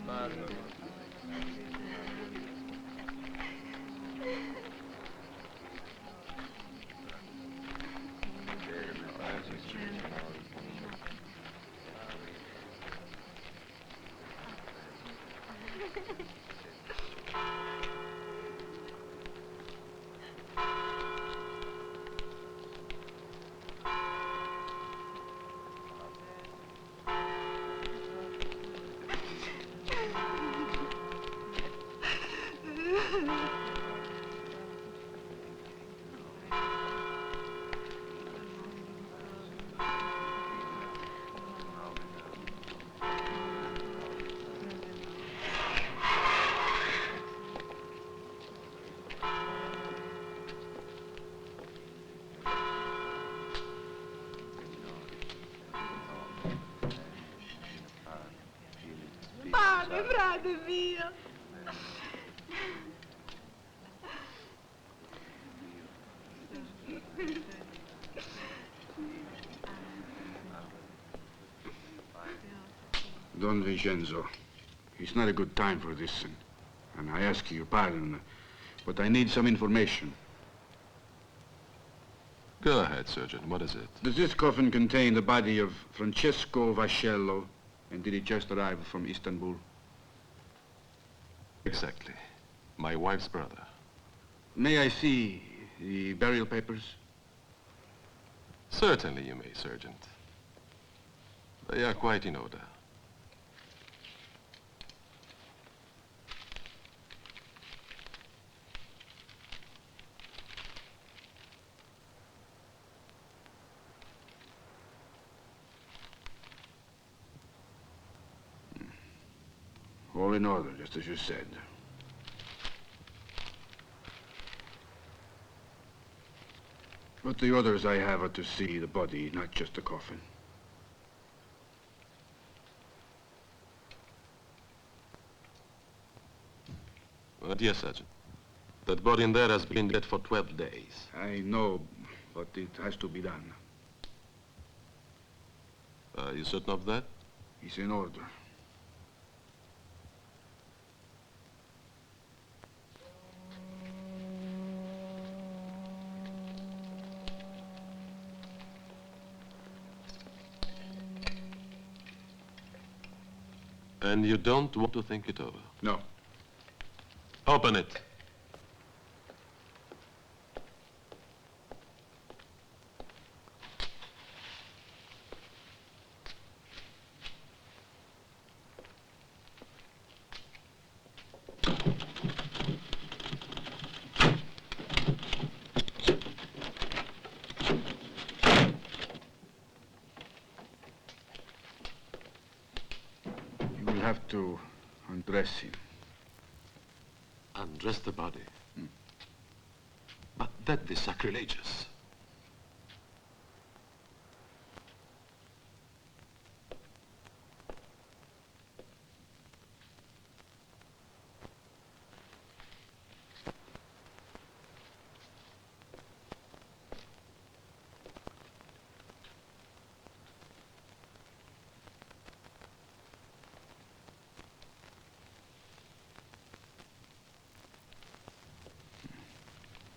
Frate mio! Don Vincenzo, it's not a good time for this, and I ask your pardon, but I need some information. Go ahead, Surgeon. What is it? Does this coffin contain the body of Francesco Vascello, and did he just arrive from Istanbul? Exactly. My wife's brother. May I see the burial papers? Certainly you may, Sergeant. They are quite in order. All in order, just as you said. But the orders I have are to see the body, not just the coffin. Yes, Sergeant. That body in there has been dead for 12 days. I know, but it has to be done. Are you certain of that? It's in order. And you don't want to think it over? No. Open it. You will have to undress him. Undress the body? But that is sacrilegious.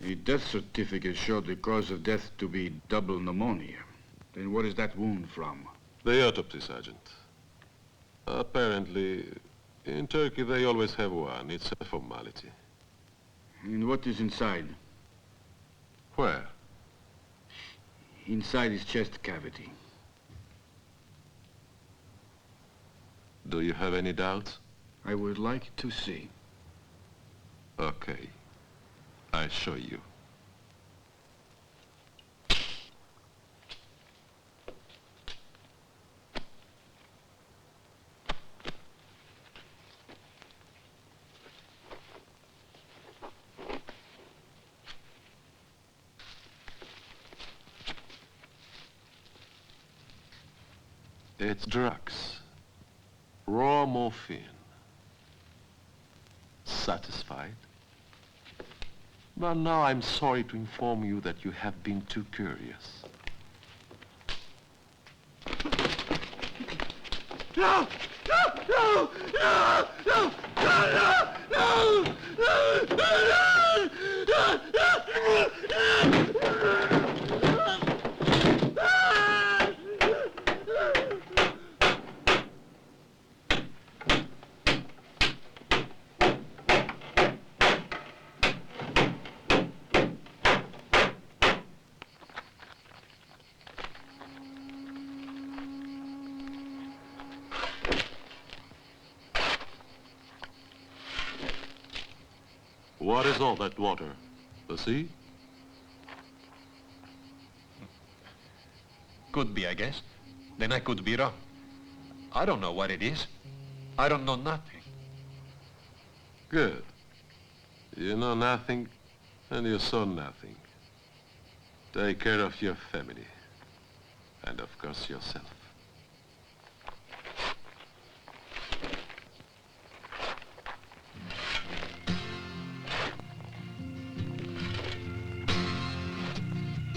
The death certificate showed the cause of death to be double pneumonia. Then what is that wound from? The autopsy, Sergeant. Apparently, in Turkey they always have one. It's a formality. And what is inside? Where? Inside his chest cavity. Do you have any doubts? I would like to see. Okay. I'll show you. It's drugs. Raw morphine. Satisfied? But now I'm sorry to inform you that you have been too curious. What is all that water? The sea? Could be, I guess. Then I could be wrong. I don't know what it is. I don't know nothing. Good. You know nothing, and you saw nothing. Take care of your family. And of course yourself.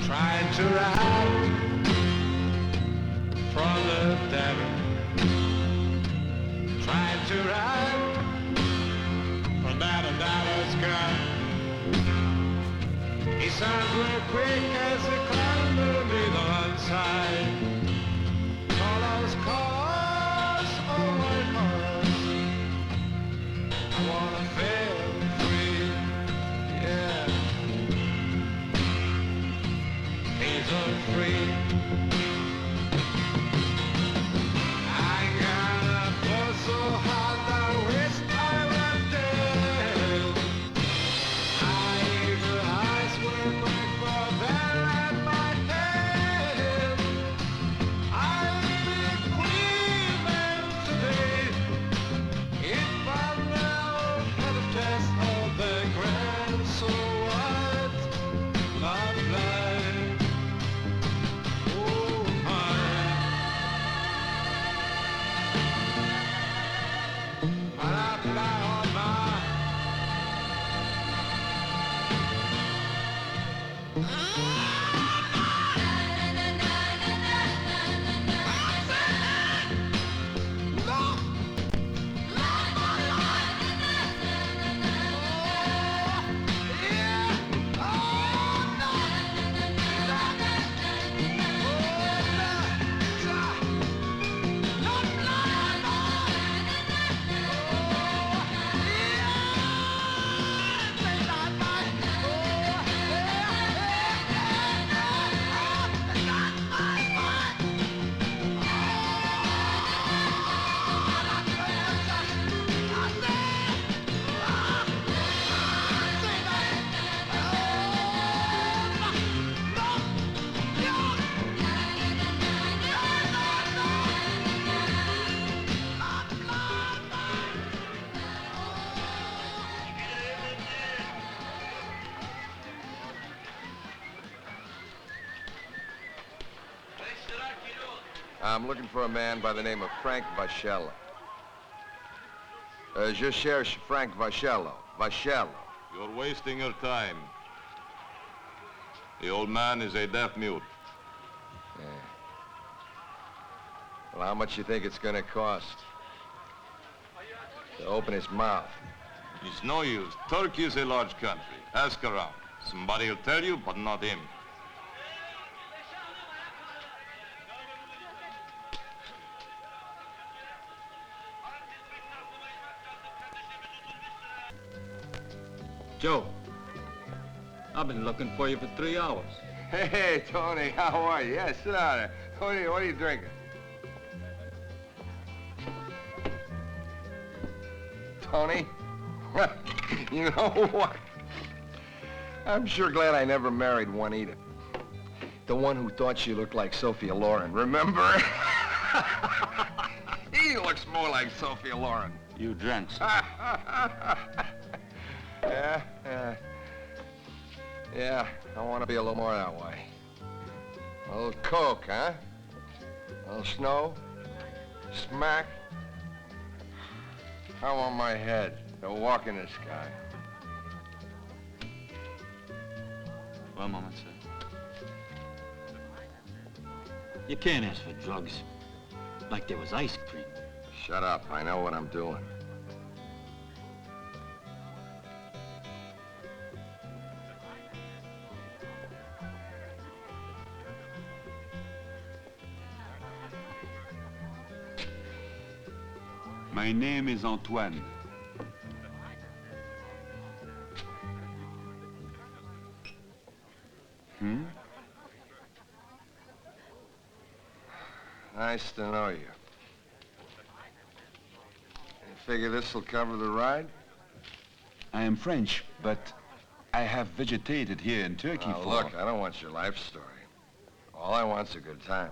Trying to ride from the devil. Trying to ride from that gun. He sounds real quick as he climbs to the one side. Call us, oh my cause. I wanna feel free, yeah. Things are free. I gotta pull so hard I wish I were dead. Evil eyes will look for that at my head. I'll be Cleveland today if I now had a test of the grand so what? Not blind. Oh my. Not blind, oh my. I'm looking for a man by the name of Frank Vascello. Je cherche Frank Vascello. Vascello. You're wasting your time. The old man is a deaf mute. Yeah. Well, how much you think it's gonna cost to open his mouth? It's no use. Turkey is a large country. Ask around. Somebody will tell you, but not him. Joe, I've been looking for you for 3 hours. Hey, Tony, how are you? Yeah, sit down there. What are you drinking? Tony? You know what? I'm sure glad I never married Juanita. The one who thought she looked like Sophia Loren, remember? He looks more like Sophia Loren. You drunks. Yeah, I want to be a little more that way. A little coke, huh? A little snow, smack. I want my head to walk in the sky. One moment, sir. You can't ask for drugs like there was ice cream. Shut up. I know what I'm doing. My name is Antoine. Nice to know you. You figure this'll cover the ride? I am French, but I have vegetated here in Turkey Now, look, I don't want your life story. All I want's a good time.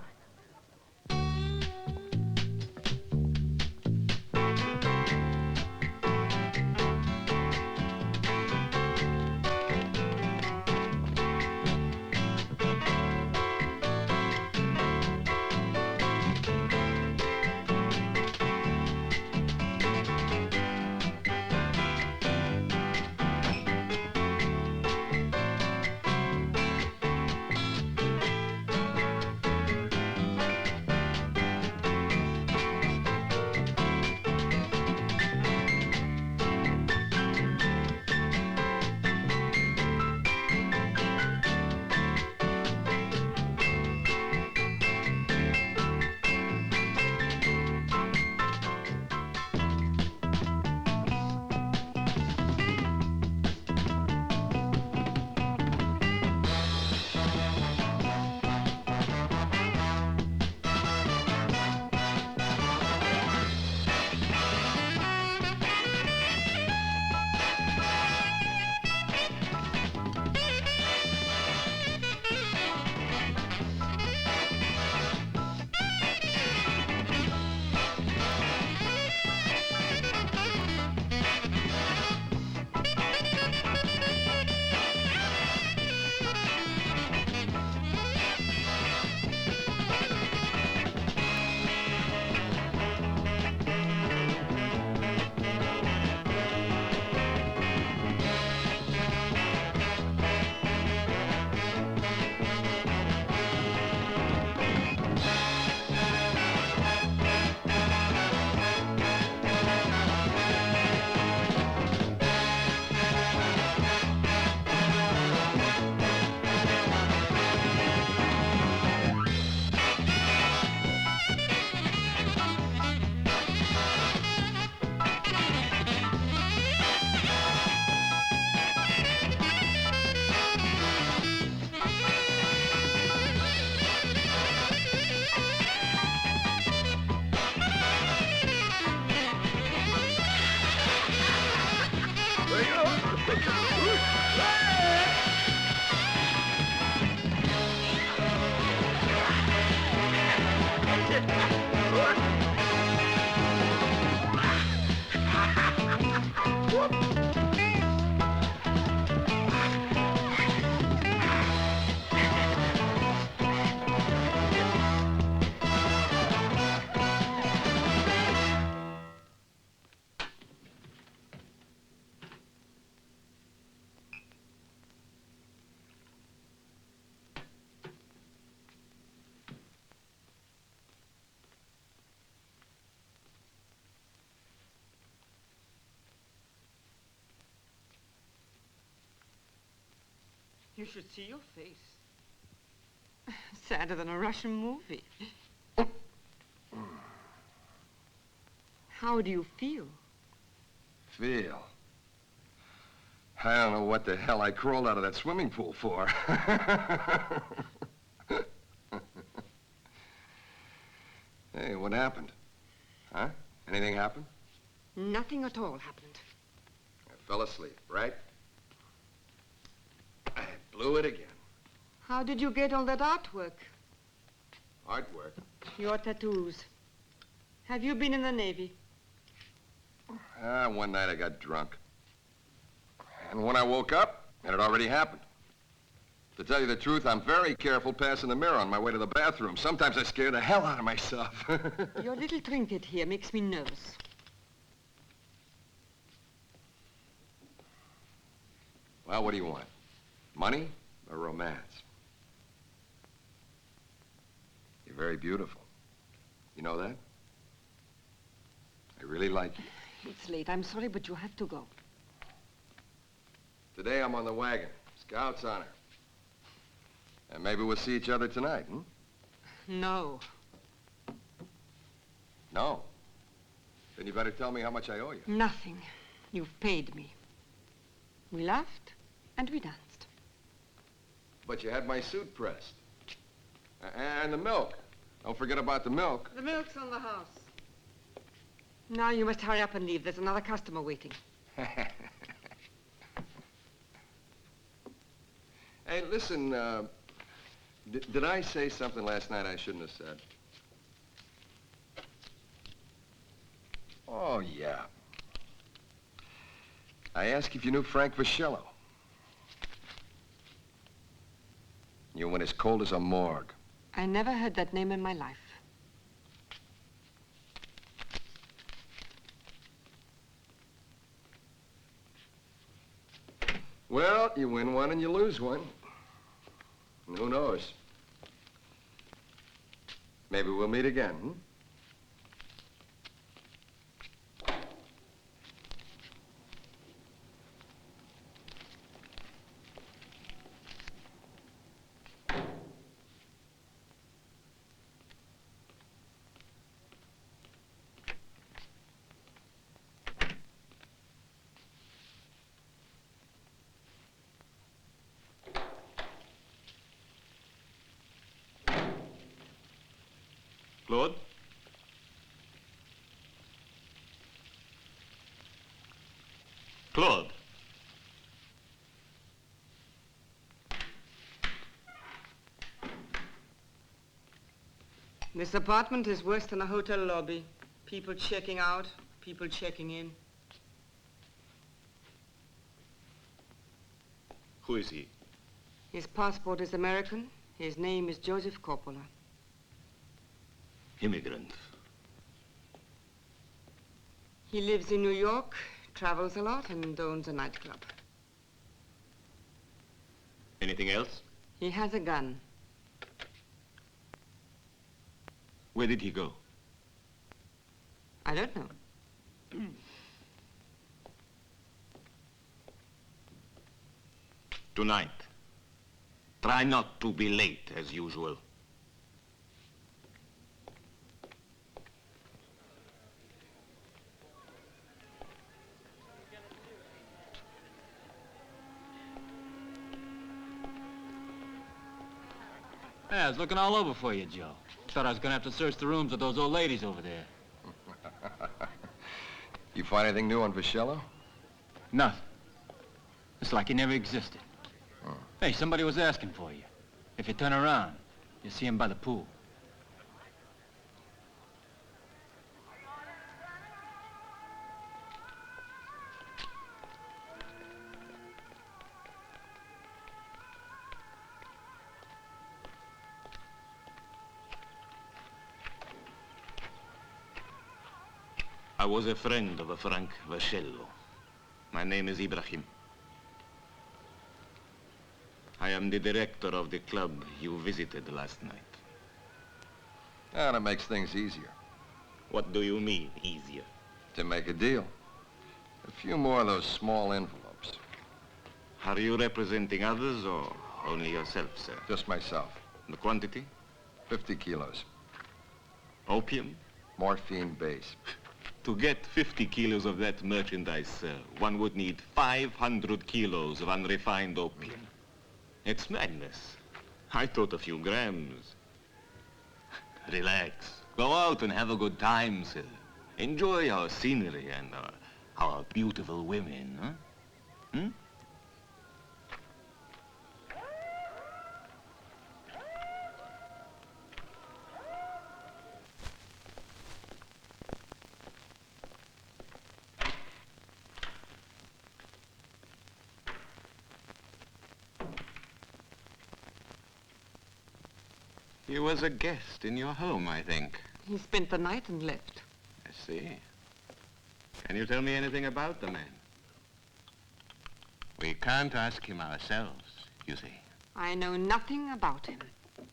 You should see your face. Sadder than a Russian movie. How do you feel? Feel? I don't know what the hell I crawled out of that swimming pool for. Hey, what happened? Huh? Anything happen? Nothing at all happened. I fell asleep, right? I blew it again. How did you get all that artwork? Artwork? Your tattoos. Have you been in the Navy? One night I got drunk. And when I woke up, it had already happened. To tell you the truth, I'm very careful passing the mirror on my way to the bathroom. Sometimes I scare the hell out of myself. Your little trinket here makes me nervous. Well, what do you want? Money or romance? You're very beautiful. You know that? I really like you. It's late. I'm sorry, but you have to go. Today I'm on the wagon. Scout's honor. And maybe we'll see each other tonight, hmm? No. No? Then you better tell me how much I owe you. Nothing. You've paid me. We laughed and we danced. But you had my suit pressed. And the milk. Don't forget about the milk. The milk's on the house. Now you must hurry up and leave. There's another customer waiting. Hey, listen, did I say something last night I shouldn't have said? Oh, yeah. I asked if you knew Frank Vascello. You went as cold as a morgue. I never heard that name in my life. Well, you win one and you lose one. And who knows? Maybe we'll meet again, hmm? Claude? Claude? This apartment is worse than a hotel lobby. People checking out, people checking in. Who is he? His passport is American. His name is Joseph Coppola. Immigrant. He lives in New York, travels a lot, and owns a nightclub. Anything else? He has a gun. Where did he go? I don't know. Tonight. Try not to be late, as usual. Yeah, I was looking all over for you, Joe. Thought I was gonna have to search the rooms of those old ladies over there. You find anything new on Vascello? Nothing. It's like he never existed. Hey, somebody was asking for you. If you turn around, you see him by the pool. I was a friend of a Frank Vascello. My name is Ibrahim. I am the director of the club you visited last night. Ah, that makes things easier. What do you mean, easier? To make a deal. A few more of those small envelopes. Are you representing others or only yourself, sir? Just myself. The quantity? 50 kilos. Opium? Morphine base. To get 50 kilos of that merchandise, sir, one would need 500 kilos of unrefined opium. It's madness. I thought a few grams. Relax. Go out and have a good time, sir. Enjoy our scenery and our beautiful women, huh? Hmm? He was a guest in your home, I think. He spent the night and left. I see. Can you tell me anything about the man? We can't ask him ourselves, you see. I know nothing about him.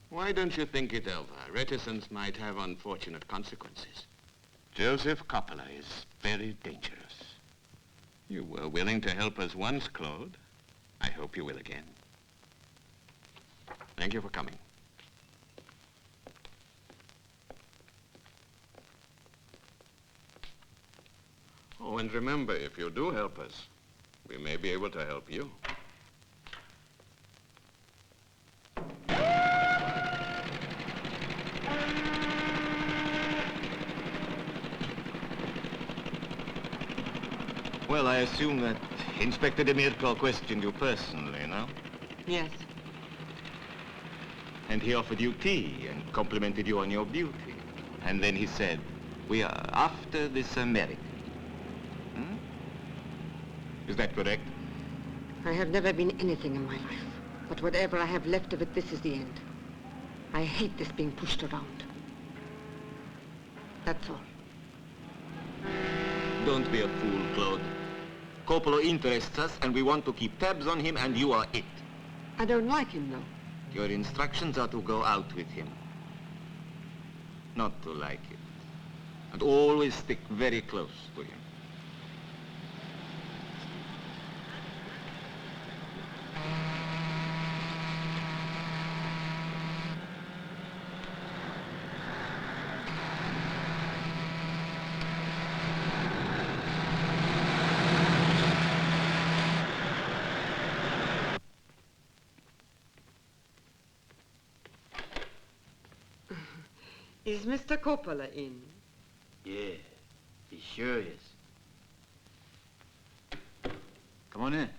Why don't you think it over? Reticence might have unfortunate consequences. Joseph Coppola is very dangerous. You were willing to help us once, Claude. I hope you will again. Thank you for coming. Oh, and remember, if you do help us, we may be able to help you. Well, I assume that Inspector Demirko questioned you personally, no? Yes. And he offered you tea and complimented you on your beauty. And then he said, we are after this American. Hmm? Is that correct? I have never been anything in my life. But whatever I have left of it, this is the end. I hate this being pushed around. That's all. Don't be a fool, Claude. Coppola interests us, and we want to keep tabs on him, and you are it. I don't like him, though. Your instructions are to go out with him. Not to like it. And always stick very close to him. Is Mr. Coppola in? Yeah, he sure is. Come on in.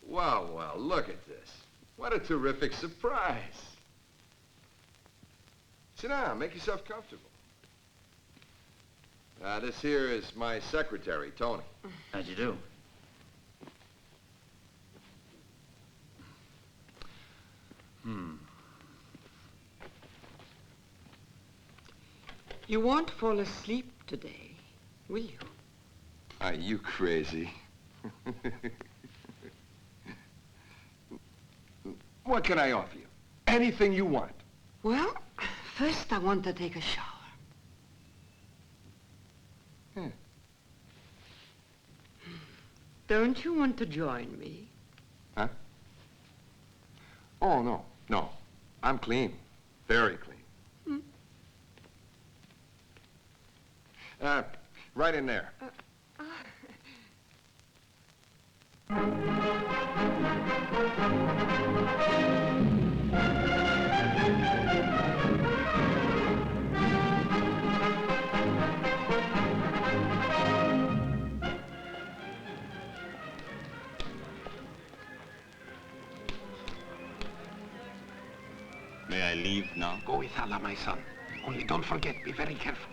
Wow, wow, look at this. What a terrific surprise. Sit down, make yourself comfortable. This here is my secretary, Tony. How'd you do? You won't fall asleep today, will you? Are you crazy? What can I offer you? Anything you want. Well, first I want to take a shower. Don't you want to join me? Huh? Oh, no, no. I'm clean. Very clean. Right in there. May I leave now? Go with Allah, my son. Only don't forget, be very careful.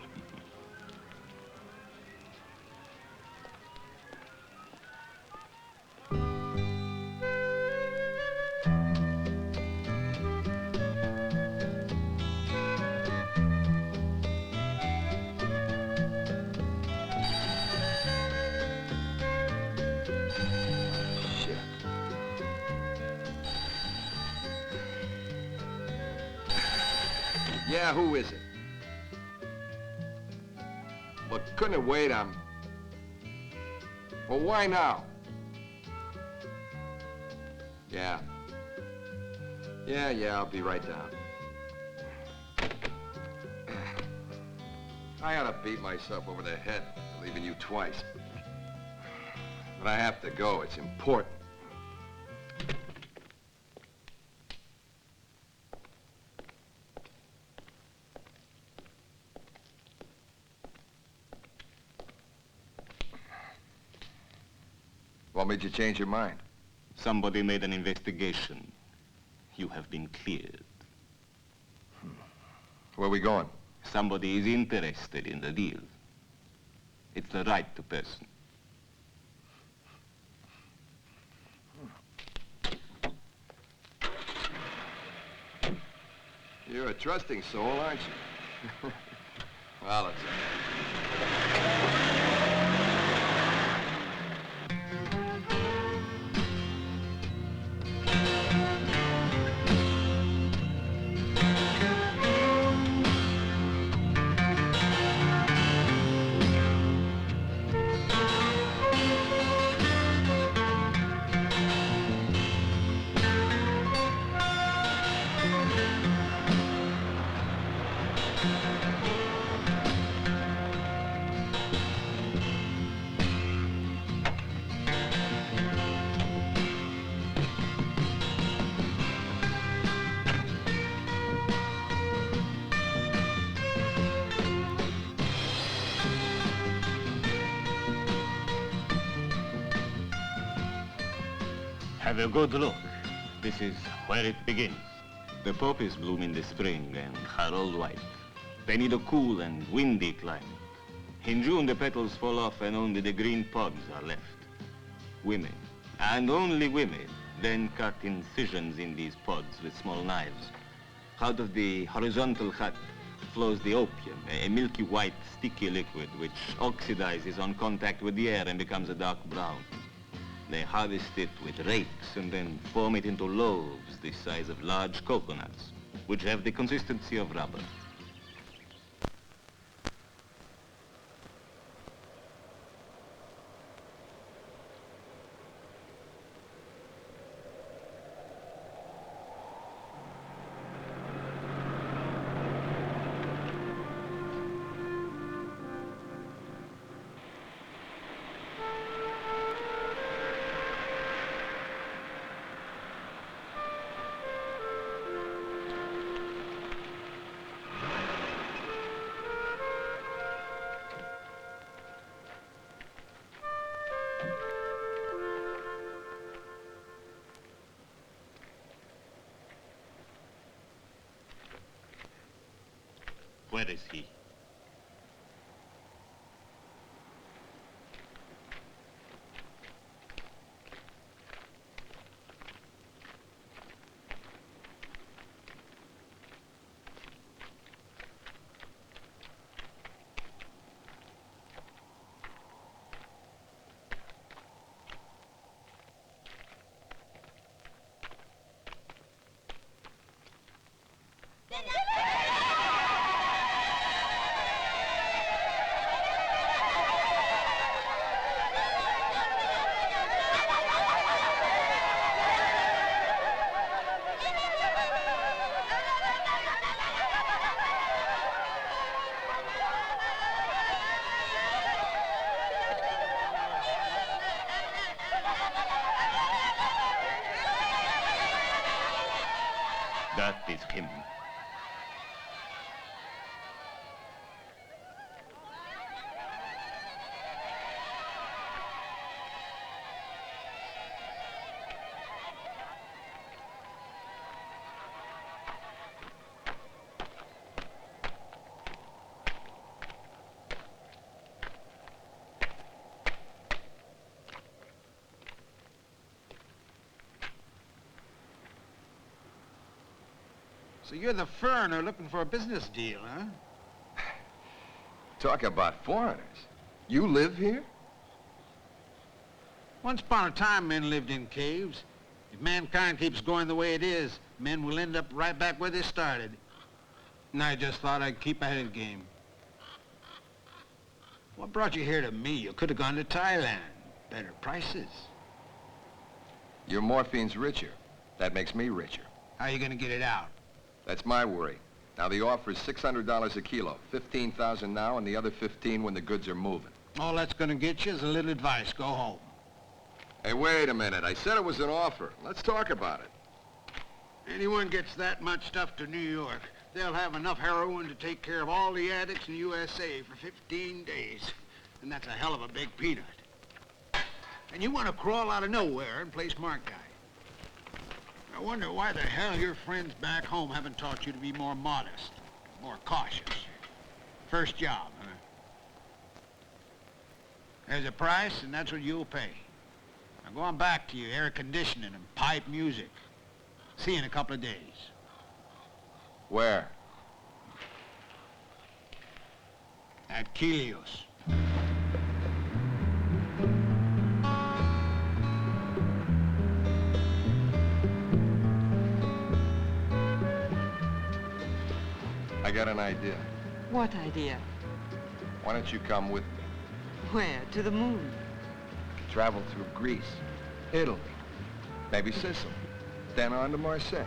Yeah, who is it? Well, couldn't it wait? Well, why now? Yeah. Yeah, I'll be right down. I ought to beat myself over the head for leaving you twice. But I have to go. It's important. What made you change your mind? Somebody made an investigation. You have been cleared. Where are we going? Somebody is interested in the deal. It's the right person. You're a trusting soul, aren't you? Well, it's Have a good look. This is where it begins. The poppies bloom in the spring and are all white. They need a cool and windy climate. In June, the petals fall off and only the green pods are left. Women, and only women, then cut incisions in these pods with small knives. Out of the horizontal cut flows the opium, a milky white, sticky liquid which oxidizes on contact with the air and becomes a dark brown. They harvest it with rakes and then form it into loaves the size of large coconuts, which have the consistency of rubber. Where is he? That is him. So you're the foreigner looking for a business deal, huh? Talk about foreigners. You live here? Once upon a time, men lived in caves. If mankind keeps going the way it is, men will end up right back where they started. And I just thought I'd keep ahead of the game. What brought you here to me? You could have gone to Thailand. Better prices. Your morphine's richer. That makes me richer. How are you going to get it out? That's my worry. Now, the offer is $600 a kilo. $15,000 now and the other $15 when the goods are moving. All that's going to get you is a little advice. Go home. Hey, wait a minute. I said it was an offer. Let's talk about it. Anyone gets that much stuff to New York, they'll have enough heroin to take care of all the addicts in the USA for 15 days. And that's a hell of a big peanut. And you want to crawl out of nowhere and play smart guy. I wonder why the hell your friends back home haven't taught you to be more modest, more cautious. First job, huh? There's a price, and that's what you'll pay. Now go on back to your air conditioning and pipe music. See you in a couple of days. Where? At Kilios. I got an idea. What idea? Why don't you come with me? Where? To the moon? Travel through Greece, Italy, maybe Sicily, then on to Marseille.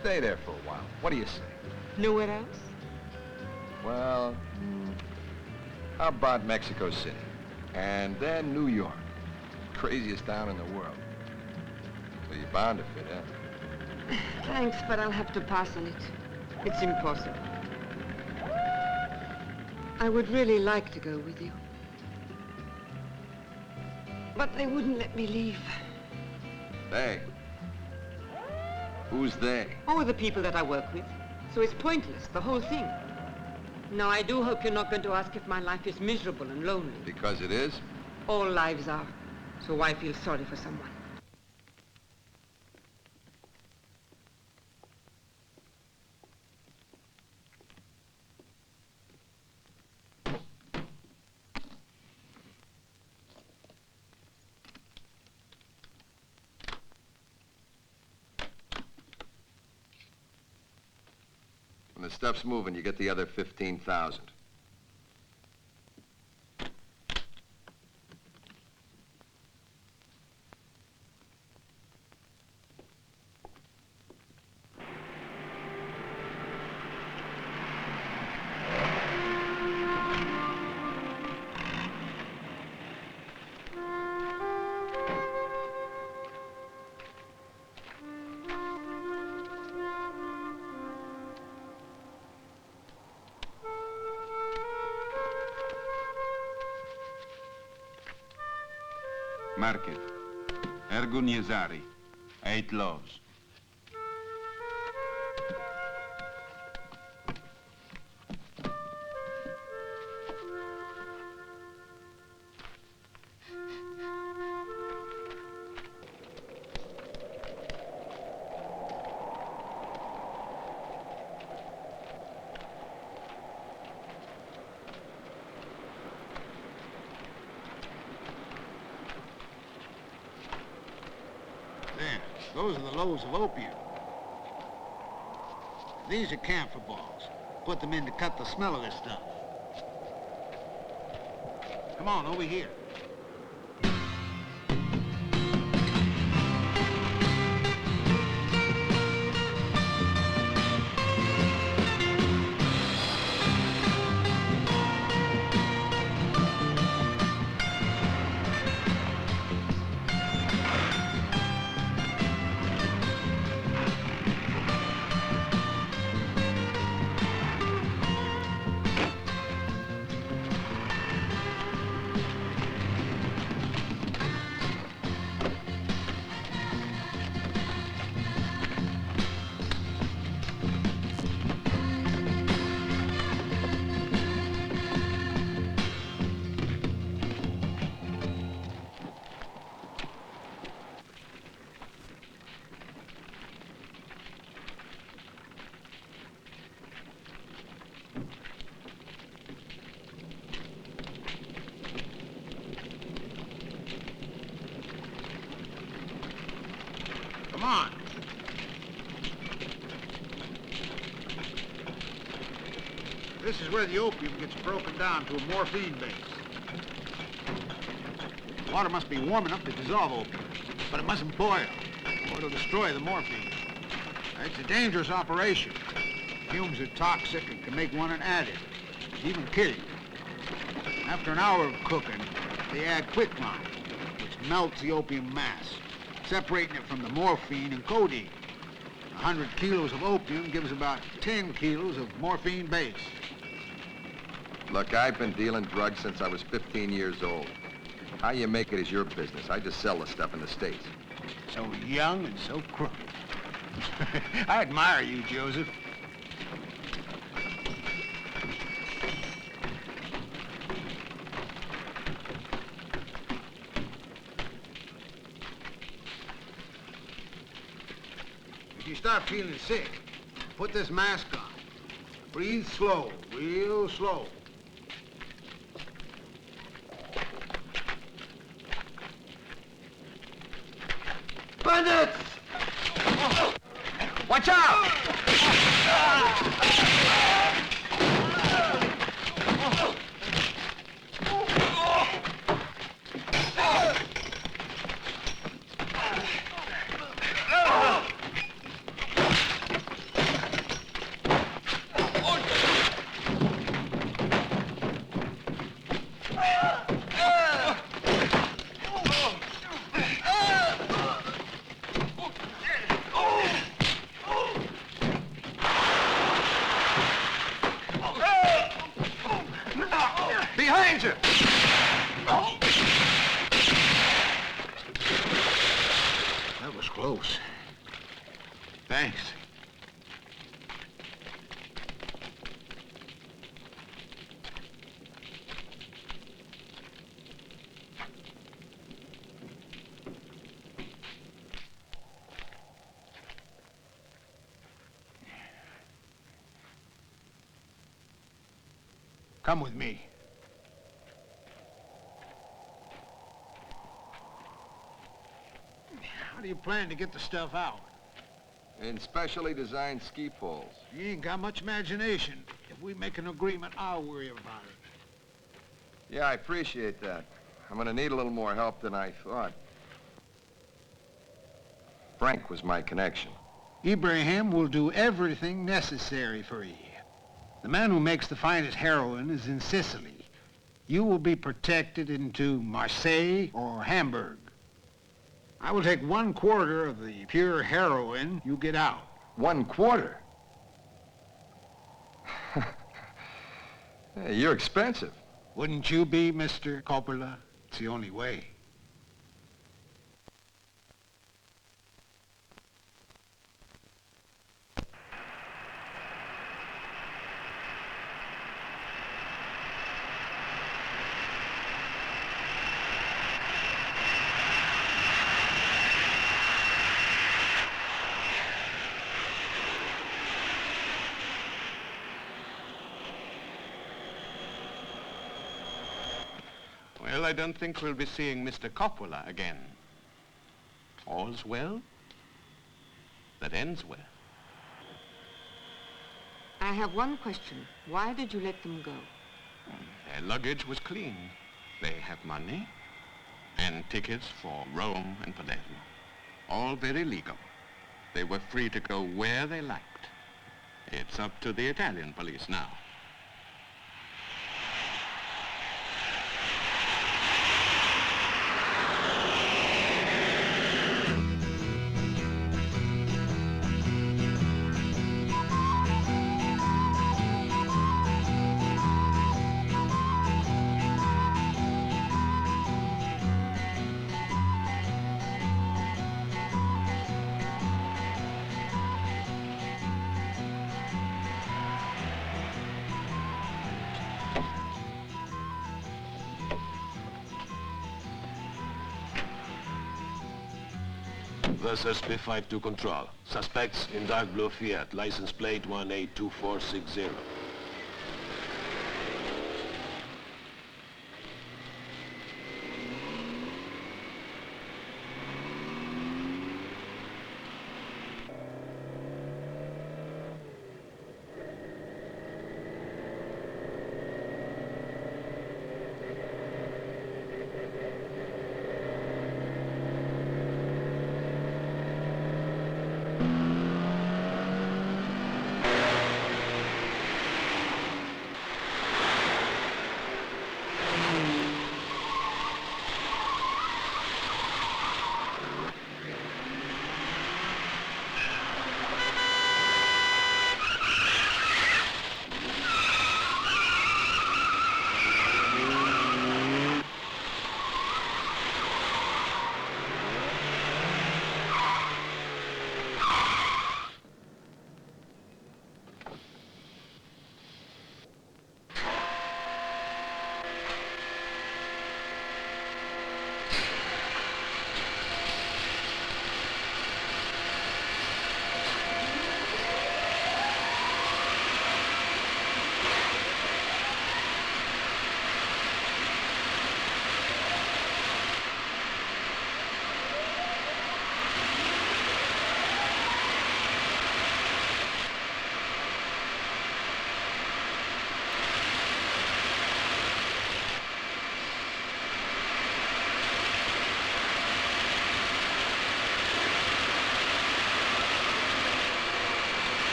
Stay there for a while. What do you say? Nowhere else? Well, how about Mexico City? And then New York. Craziest town in the world. So you're bound to fit in. Thanks, but I'll have to pass on it. It's impossible. I would really like to go with you. But they wouldn't let me leave. They? Who's they? Oh, the people that I work with. So it's pointless, the whole thing. Now, I do hope you're not going to ask if my life is miserable and lonely. Because it is? All lives are. So why feel sorry for someone? When the stuff's moving, you get the other 15,000. Market. Ergo Niesari. 8 loaves. There, those are the loaves of opium. These are camphor balls. Put them in to cut the smell of this stuff. Come on, over here. Come on. This is where the opium gets broken down to a morphine base. Water must be warm enough to dissolve opium, but it mustn't boil, or it'll destroy the morphine. It's a dangerous operation. Fumes are toxic and can make one an addict, even kill you. After an hour of cooking, they add quicklime, which melts the opium mass, separating it from the morphine and codeine. 100 kilos of opium gives about 10 kilos of morphine base. Look, I've been dealing drugs since I was 15 years old. How you make it is your business. I just sell the stuff in the States. So young and so crooked. I admire you, Joseph. If you start feeling sick, put this mask on. Breathe slow, real slow. Bandits! Watch out! Behind you! That was close. Thanks. Come with me. How do you plan to get the stuff out? In specially designed ski poles. You ain't got much imagination. If we make an agreement, I'll worry about it. Yeah, I appreciate that. I'm gonna need a little more help than I thought. Frank was my connection. Ibrahim will do everything necessary for you. The man who makes the finest heroin is in Sicily. You will be protected into Marseille or Hamburg. I will take 1/4 of the pure heroin you get out. 1/4? Hey, you're expensive. Wouldn't you be, Mr. Coppola? It's the only way. Well, I don't think we'll be seeing Mr. Coppola again. All's well that ends well. I have one question. Why did you let them go? Their luggage was clean. They have money and tickets for Rome and Palermo. All very legal. They were free to go where they liked. It's up to the Italian police now. Thus SP5 to control. Suspects in dark blue Fiat, license plate 182460.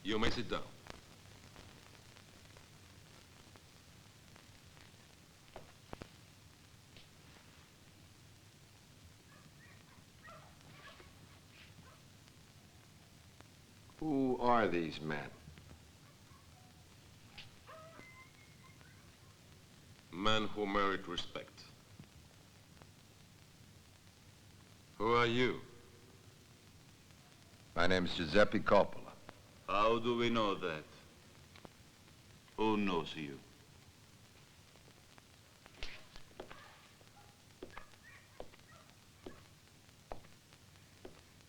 You may sit down. Who are these men? Men who merit respect. Who are you? My name's Giuseppe Coppola. How do we know that? Who knows you?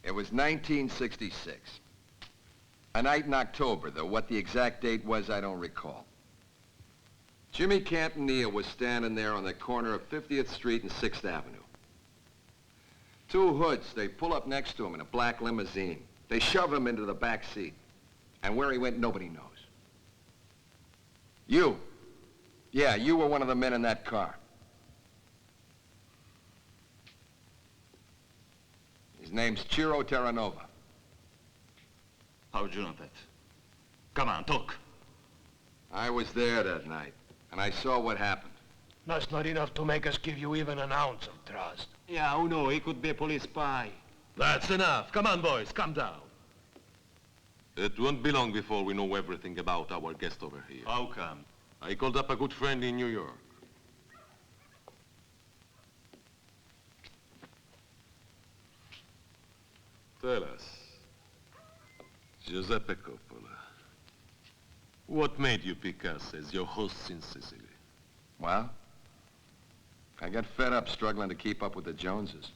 It was 1966. A night in October, though what the exact date was, I don't recall. Jimmy Campanile was standing there on the corner of 50th Street and 6th Avenue. Two hoods, they pull up next to him in a black limousine. They shove him into the back seat. And where he went, nobody knows. You. Yeah, you were one of the men in that car. His name's Ciro Terranova. How'd you know that? Come on, talk. I was there that night, and I saw what happened. That's not enough to make us give you even an ounce of trust. Yeah, who knows? He could be a police spy. That's enough. Come on, boys, calm down. It won't be long before we know everything about our guest over here. How come? I called up a good friend in New York. Tell us, Giuseppe Coppola, what made you pick us as your hosts in Sicily? Well, I got fed up struggling to keep up with the Joneses.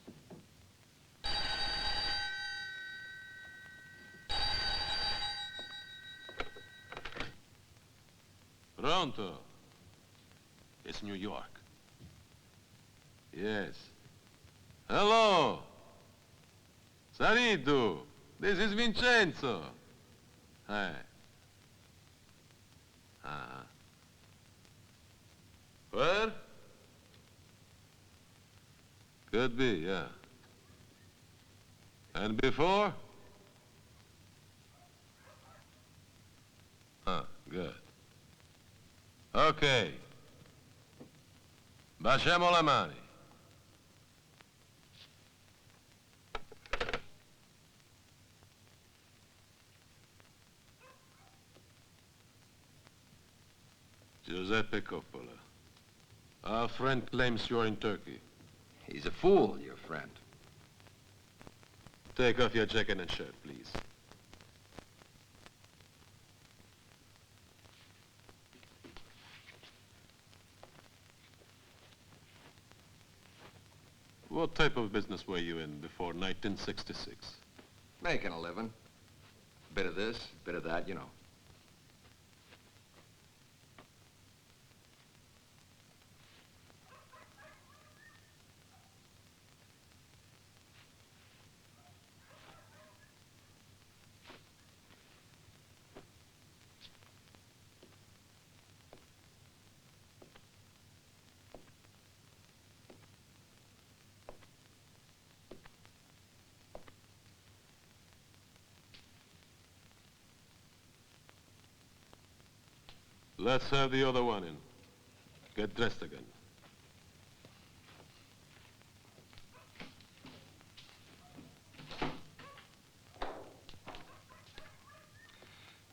Pronto? It's New York. Yes. Hello. Saridu. This is Vincenzo. Hi. Where? Could be, yeah. And before? Good. Okay. Baciamo le mani. Giuseppe Coppola. Our friend claims you're in Turkey. He's a fool, your friend. Take off your jacket and shirt, please. What type of business were you in before 1966? Making a living. Bit of this, bit of that, you know. Let's have the other one in. Get dressed again.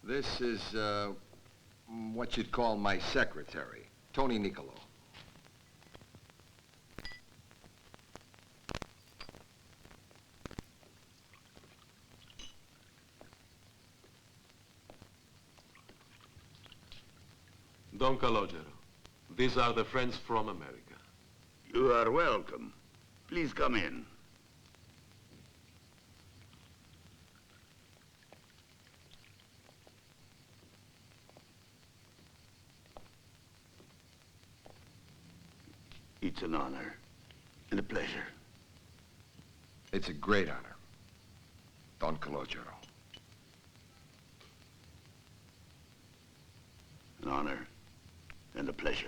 This is, what you'd call my secretary, Tony Niccolo. Don Calogero. These are the friends from America. You are welcome. Please come in. It's an honor and a pleasure. It's a great honor, Don Calogero. An honor and a pleasure.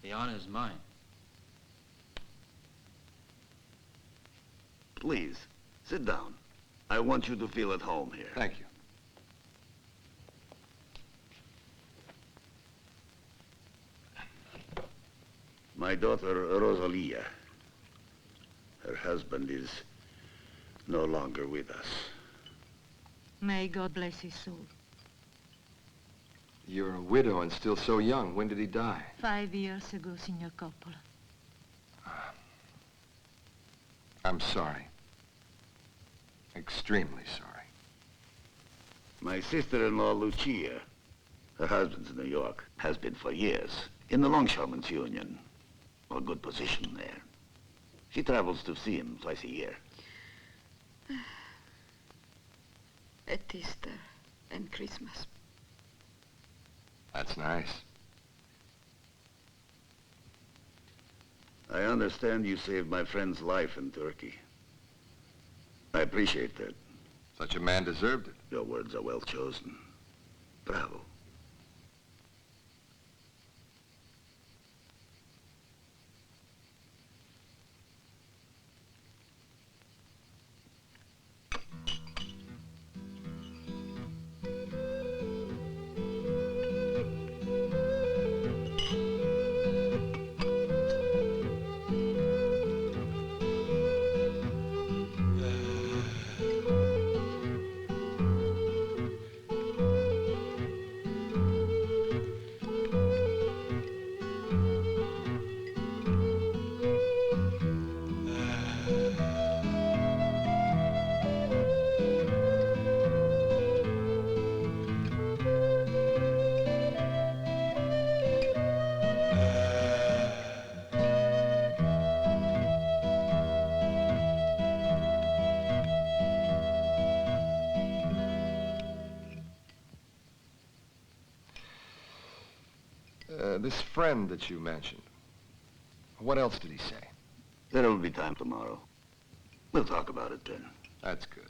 The honor's mine. Please, sit down. I want you to feel at home here. Thank you. My daughter, Rosalia. Her husband is no longer with us. May God bless his soul. You're a widow and still so young. When did he die? 5 years ago, Signor Coppola. I'm sorry. Extremely sorry. My sister-in-law, Lucia, her husband's in New York, has been for years, in the Longshoremen's Union. A good position there. She travels to see him twice a year. At Easter and Christmas. That's nice. I understand you saved my friend's life in Turkey. I appreciate that. Such a man deserved it. Your words are well chosen. Bravo. This friend that you mentioned, what else did he say? There will be time tomorrow. We'll talk about it then. That's good.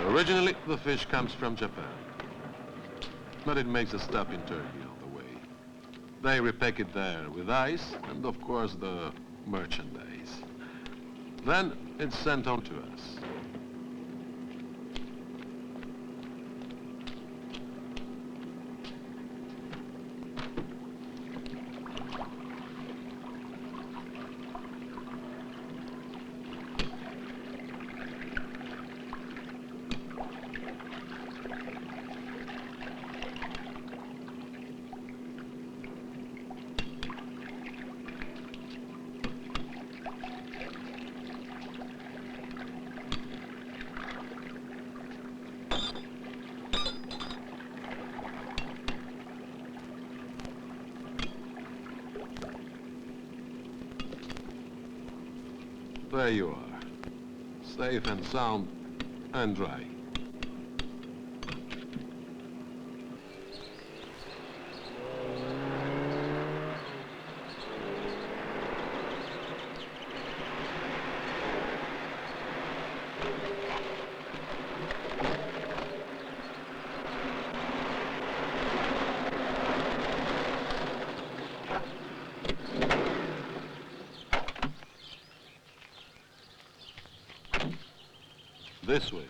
Originally, the fish comes from Japan, but it makes a stop in Turkey on the way. They repack it there with ice and, of course, the merchandise. Then it's sent on to us. There you are, safe and sound and dry. This way.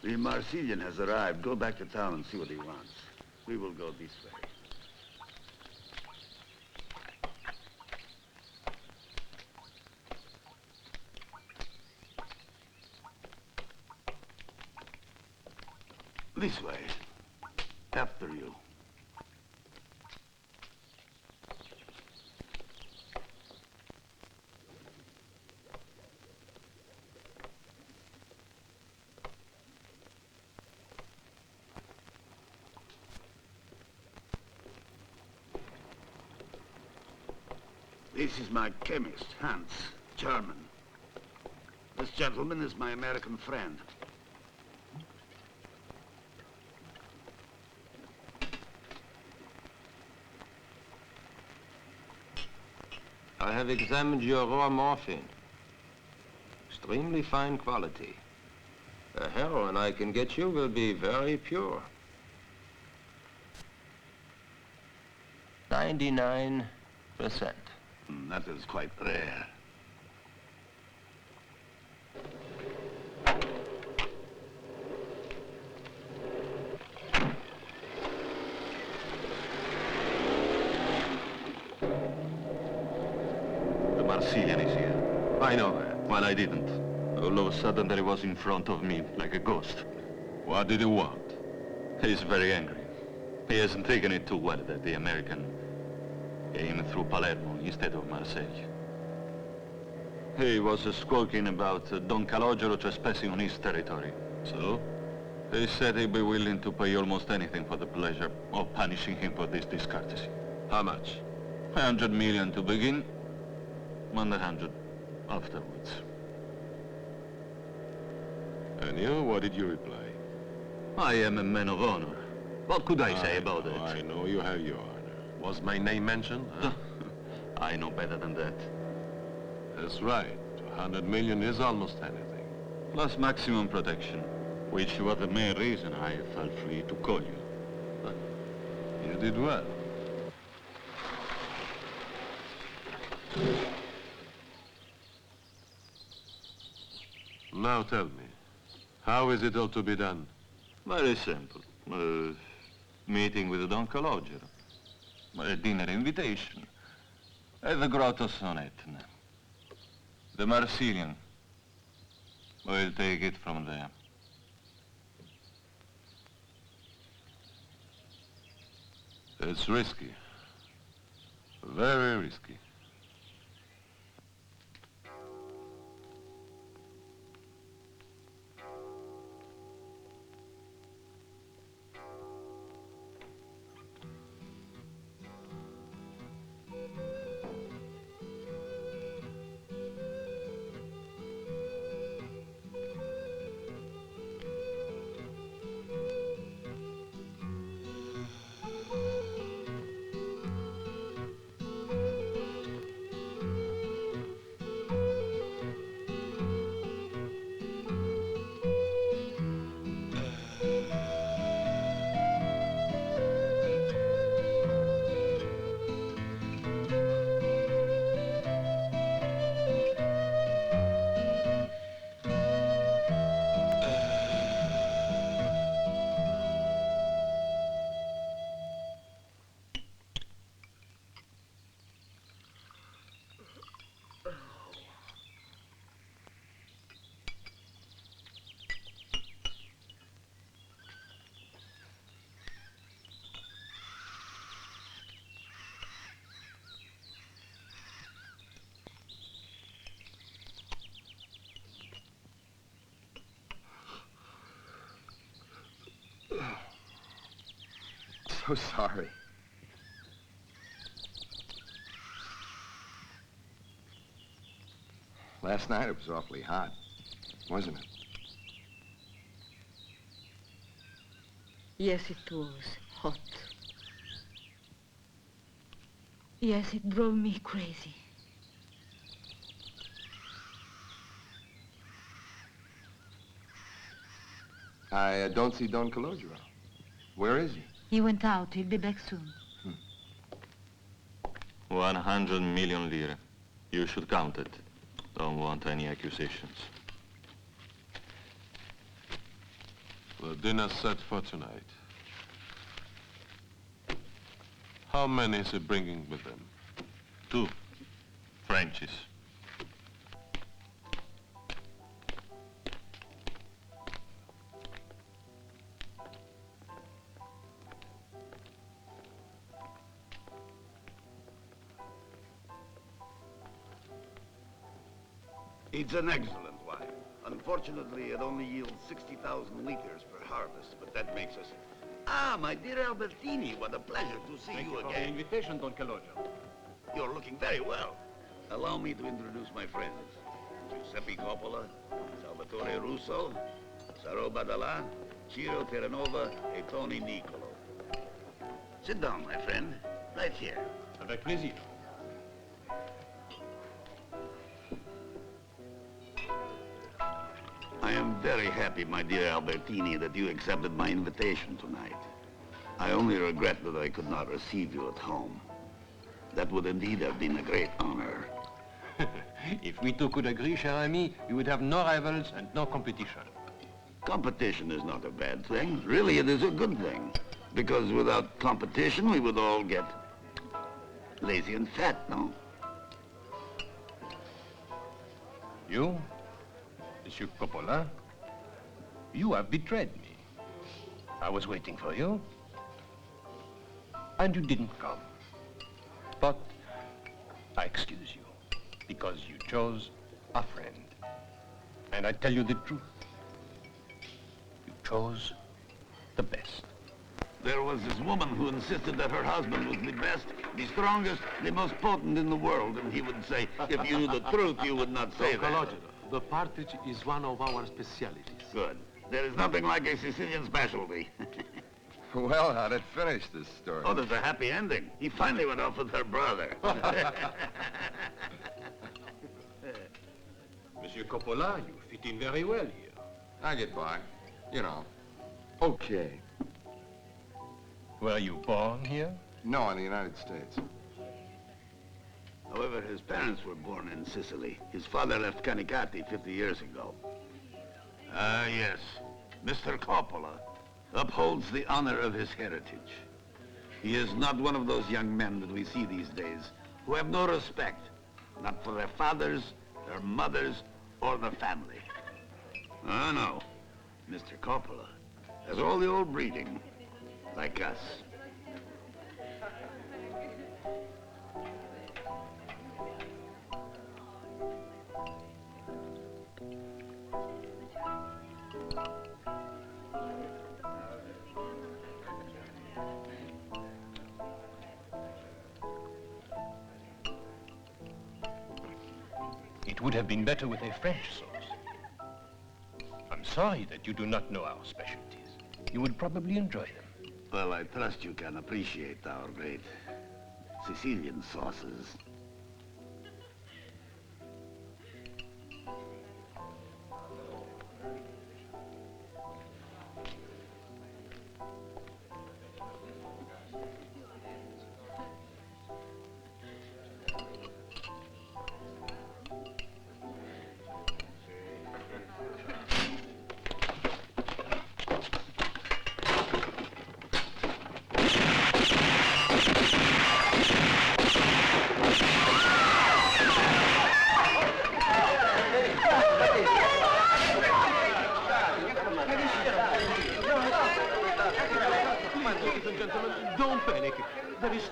The Marseillan has arrived. Go back to town and see what he wants. We will go this way. This way. After you. This is my chemist, Hans, German. This gentleman is my American friend. I have examined your raw morphine. Extremely fine quality. The heroin I can get you will be very pure. 99%. That is quite rare. The Sicilian is here. I know that. Well, I didn't. All of a sudden, there he was in front of me, like a ghost. What did he want? He's very angry. He hasn't taken it too well that the American came through Palermo instead of Marseille. He was squawking about Don Calogero trespassing on his territory. So, he said he'd be willing to pay almost anything for the pleasure of punishing him for this discourtesy. How much? 100 million to begin, 100 afterwards. And you, what did you reply? I am a man of honor. What could I say about it? I know you have your honor. Was my name mentioned? Huh? I know better than that. That's right. 100 million is almost anything. Plus maximum protection, which was the main reason I felt free to call you. You did well. Now tell me, how is it all to be done? Very simple. Meeting with Don Calogero. A dinner invitation. At the grottos on Etna. The Marsilian will take it from there. It's risky. Very risky. So sorry. Last night it was awfully hot, wasn't it? Yes, it was hot. Yes, it drove me crazy. I don't see Don Calogero. Where is he? He went out. He'll be back soon. 100 million lire. You should count it. Don't want any accusations. The dinner set for tonight. How many is he bringing with him? 2 Frenchies. It's an excellent wine. Unfortunately, it only yields 60,000 liters per harvest, but that makes us... Ah, my dear Albertini, what a pleasure to see you again. Thank you for the invitation, Don Calogero. You're looking very well. Allow me to introduce my friends. Giuseppe Coppola, Salvatore Russo, Saro Badala, Ciro Terranova, and Tony Nicolo. Sit down, my friend. Right here. Avec plaisir. I am very happy, my dear Albertini, that you accepted my invitation tonight. I only regret that I could not receive you at home. That would indeed have been a great honor. If we two could agree, cher ami, you would have no rivals and no competition. Competition is not a bad thing. Really, it is a good thing. Because without competition, we would all get lazy and fat, no? You, Monsieur Coppola, you have betrayed me. I was waiting for you, and you didn't come. But I excuse you, because you chose a friend. And I tell you the truth. You chose the best. There was this woman who insisted that her husband was the best, the strongest, the most potent in the world, and he would say, if you knew the truth, you would not say that. The partridge is one of our specialties. Good. There is nothing like a Sicilian specialty. Well, how'd it finish, this story? Oh, there's a happy ending. He finally went off with her brother. Monsieur Coppola, you fit in very well here. I get by. You know. Okay. Were you born here? No, in the United States. However, his parents were born in Sicily. His father left Canicati 50 years ago. Ah, yes. Mr. Coppola upholds the honor of his heritage. He is not one of those young men that we see these days who have no respect, not for their fathers, their mothers, or their family. Oh, no. Mr. Coppola has all the old breeding, like us. It would have been better with a French sauce. I'm sorry that you do not know our specialties. You would probably enjoy them. Well, I trust you can appreciate our great Sicilian sauces.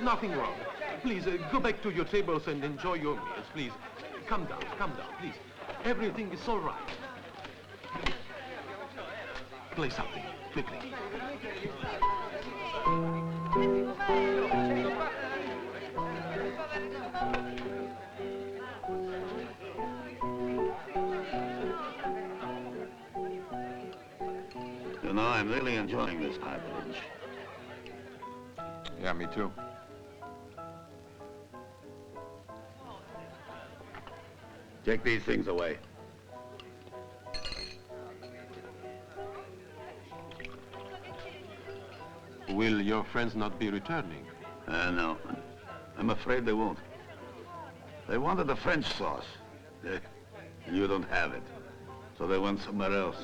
Nothing wrong. Please, go back to your tables and enjoy your meals, please. Come down, please. Everything is all right. Play something, quickly. You know, I'm really enjoying this partridge. Yeah, me too. Take these things away. Will your friends not be returning? No. I'm afraid they won't. They wanted the French sauce. And you don't have it. So they went somewhere else.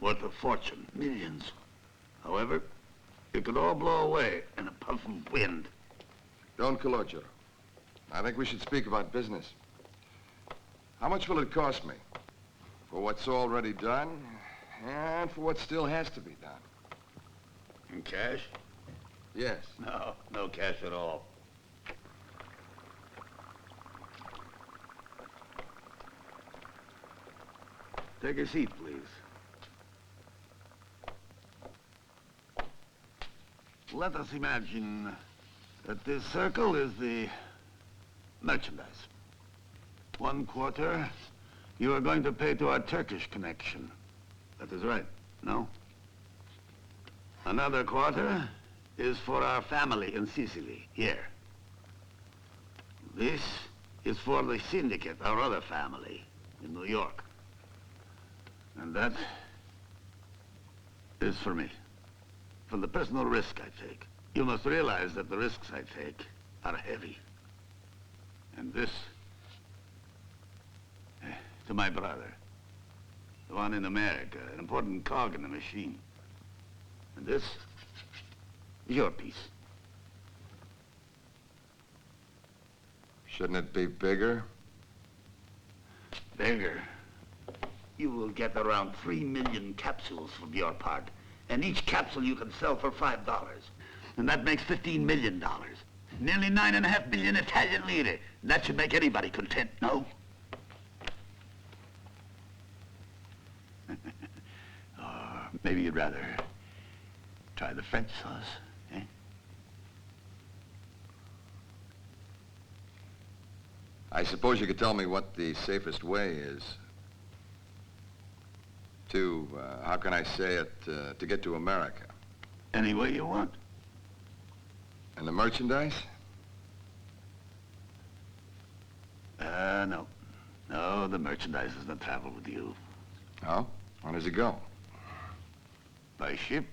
Worth a fortune, millions. However, it could all blow away in a puff of wind. Don Cologero, I think we should speak about business. How much will it cost me? For what's already done, and for what still has to be done. In cash? Yes. No, no cash at all. Take a seat, please. Let us imagine that this circle is the merchandise. 1/4 you are going to pay to our Turkish connection. That is right, no? Another 1/4 is for our family in Sicily, here. This is for the syndicate, our other family, in New York. And that is for me, for the personal risk I take. You must realize that the risks I take are heavy. And this, to my brother, the one in America, an important cog in the machine. And this is your piece. Shouldn't it be bigger? Bigger? You will get around 3 million capsules from your part. And each capsule you can sell for $5. And that makes $15 million. Nearly 9.5 billion Italian lire. That should make anybody content, no? Or maybe you'd rather try the French sauce, eh? I suppose you could tell me what the safest way is to, how can I say it, to get to America. Any way you want. And the merchandise? No. No, the merchandise doesn't travel with you. Oh? Where does it go? By ship.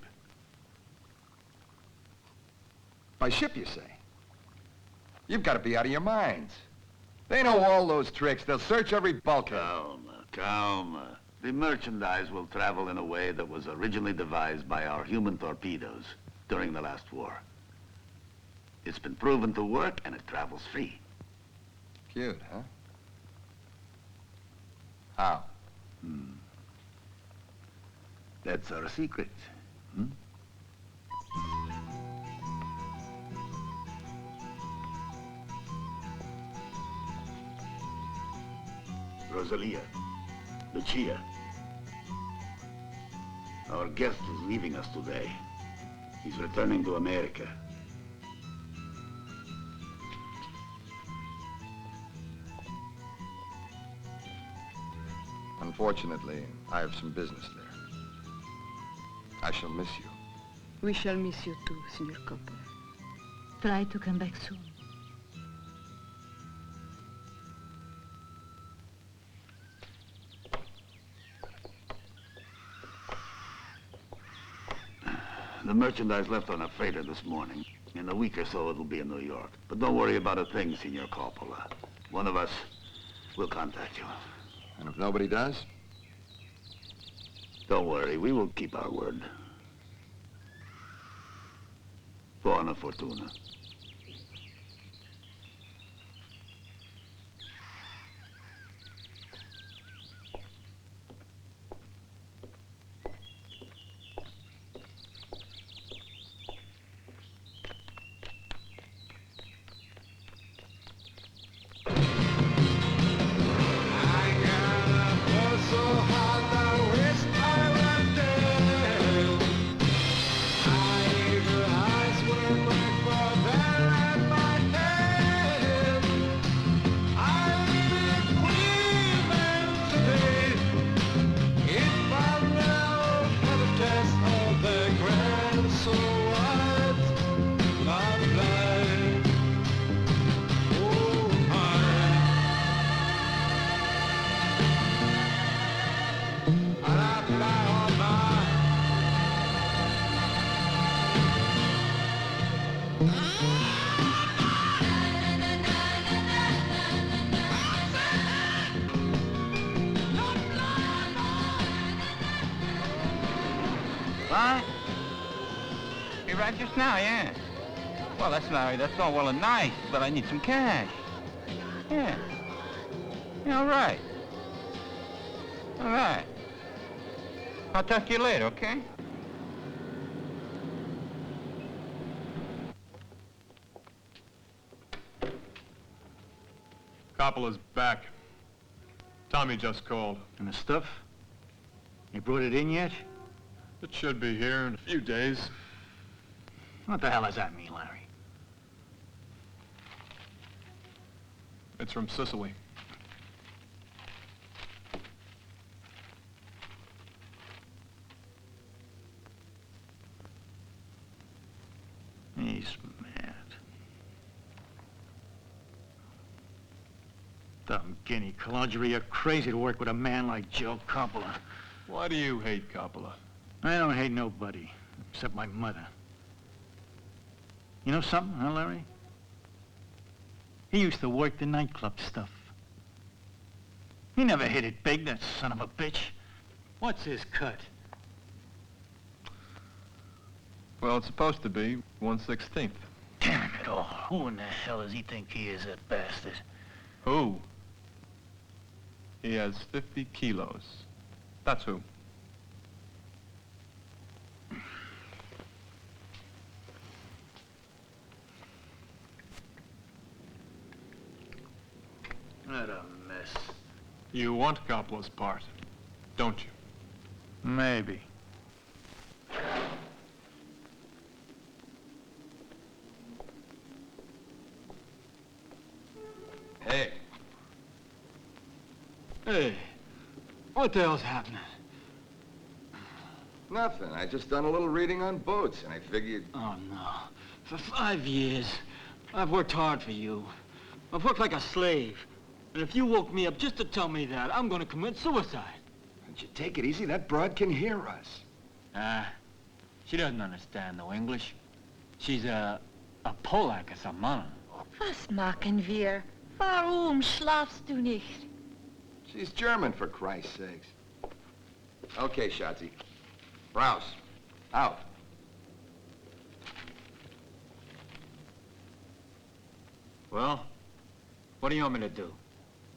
By ship, you say? You've got to be out of your minds. They know all those tricks. They'll search every bulkhead. Calma. The merchandise will travel in a way that was originally devised by our human torpedoes during the last war. It's been proven to work, and it travels free. Cute, huh? How? That's our secret. Rosalia, Lucia. Our guest is leaving us today. He's returning to America. Unfortunately, I have some business there. I shall miss you. We shall miss you too, Signor Coppola. Try to come back soon. The merchandise left on a freighter this morning. In a week or so, it'll be in New York. But don't worry about a thing, Signor Coppola. One of us will contact you. And if nobody does? Don't worry, we will keep our word. Buona fortuna. What? He arrived just now, yeah. Well, that's all well and nice, but I need some cash. Yeah. Yeah, all right. All right. I'll talk to you later, okay? Coppola's back. Tommy just called. And the stuff? You brought it in yet? It should be here in a few days. What the hell does that mean, Larry? It's from Sicily. He's mad. Dumb guinea clonger, you're crazy to work with a man like Joe Coppola. Why do you hate Coppola? I don't hate nobody, except my mother. You know something, huh, Larry? He used to work the nightclub stuff. He never hit it big, that son of a bitch. What's his cut? Well, it's supposed to be 1/16. Damn it all. Who in the hell does he think he is, that bastard? Who? He has 50 kilos. That's who. What a mess. You want Coppola's part, don't you? Maybe. Hey. Hey, what the hell's happening? Nothing. I just done a little reading on boats, and I figured... Oh, no. For 5 years, I've worked hard for you. I've worked like a slave. And if you woke me up just to tell me that, I'm gonna commit suicide. Don't you take it easy? That broad can hear us. She doesn't understand no English. She's a Polak or something. Was machen wir? Warum schlafst du nicht? She's German, for Christ's sakes. Okay, Schatzi. Rouse. Out. Well, what do you want me to do?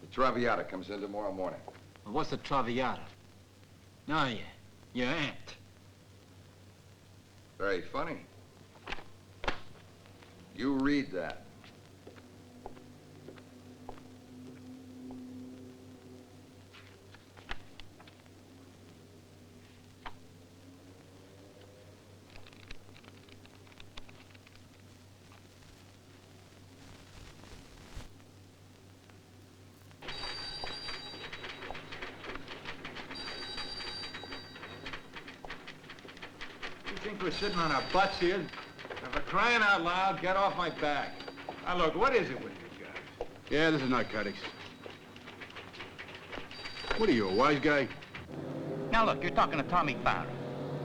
The Traviata comes in tomorrow morning. Well, what's the Traviata? No, your aunt. Very funny. You read that. Think we're sitting on our butts here? For crying out loud, get off my back. Now look, what is it with you guys? Yeah, this is narcotics. What are you, a wise guy? Now look, you're talking to Tommy Farah.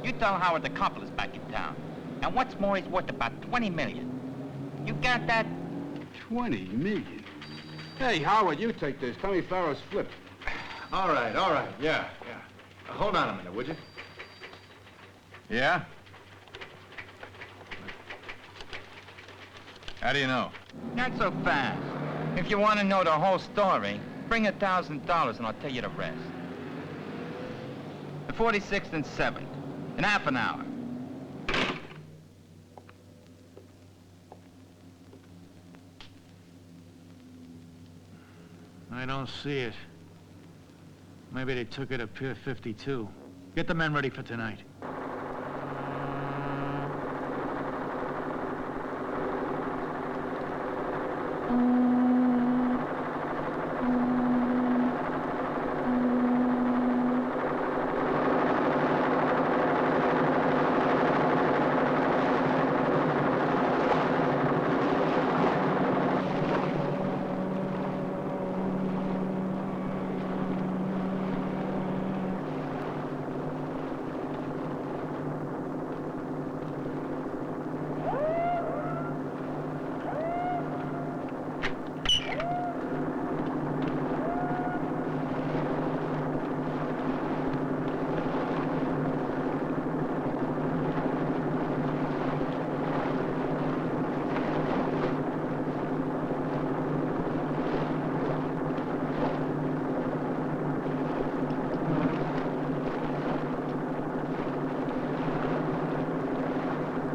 You tell Howard the Coppola's back in town. And what's more, he's worth about 20 million. You got that? 20 million? Hey, Howard, you take this. Tommy Farrow's flipped. All right, yeah. Hold on a minute, would you? Yeah? How do you know? Not so fast. If you want to know the whole story, bring $1,000 and I'll tell you the rest. The 46th and 7th, in half an hour. I don't see it. Maybe they took it at Pier 52. Get the men ready for tonight.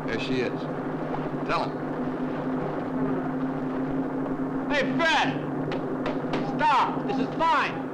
There she is. Tell him. Hey, Fred! Stop! This is fine!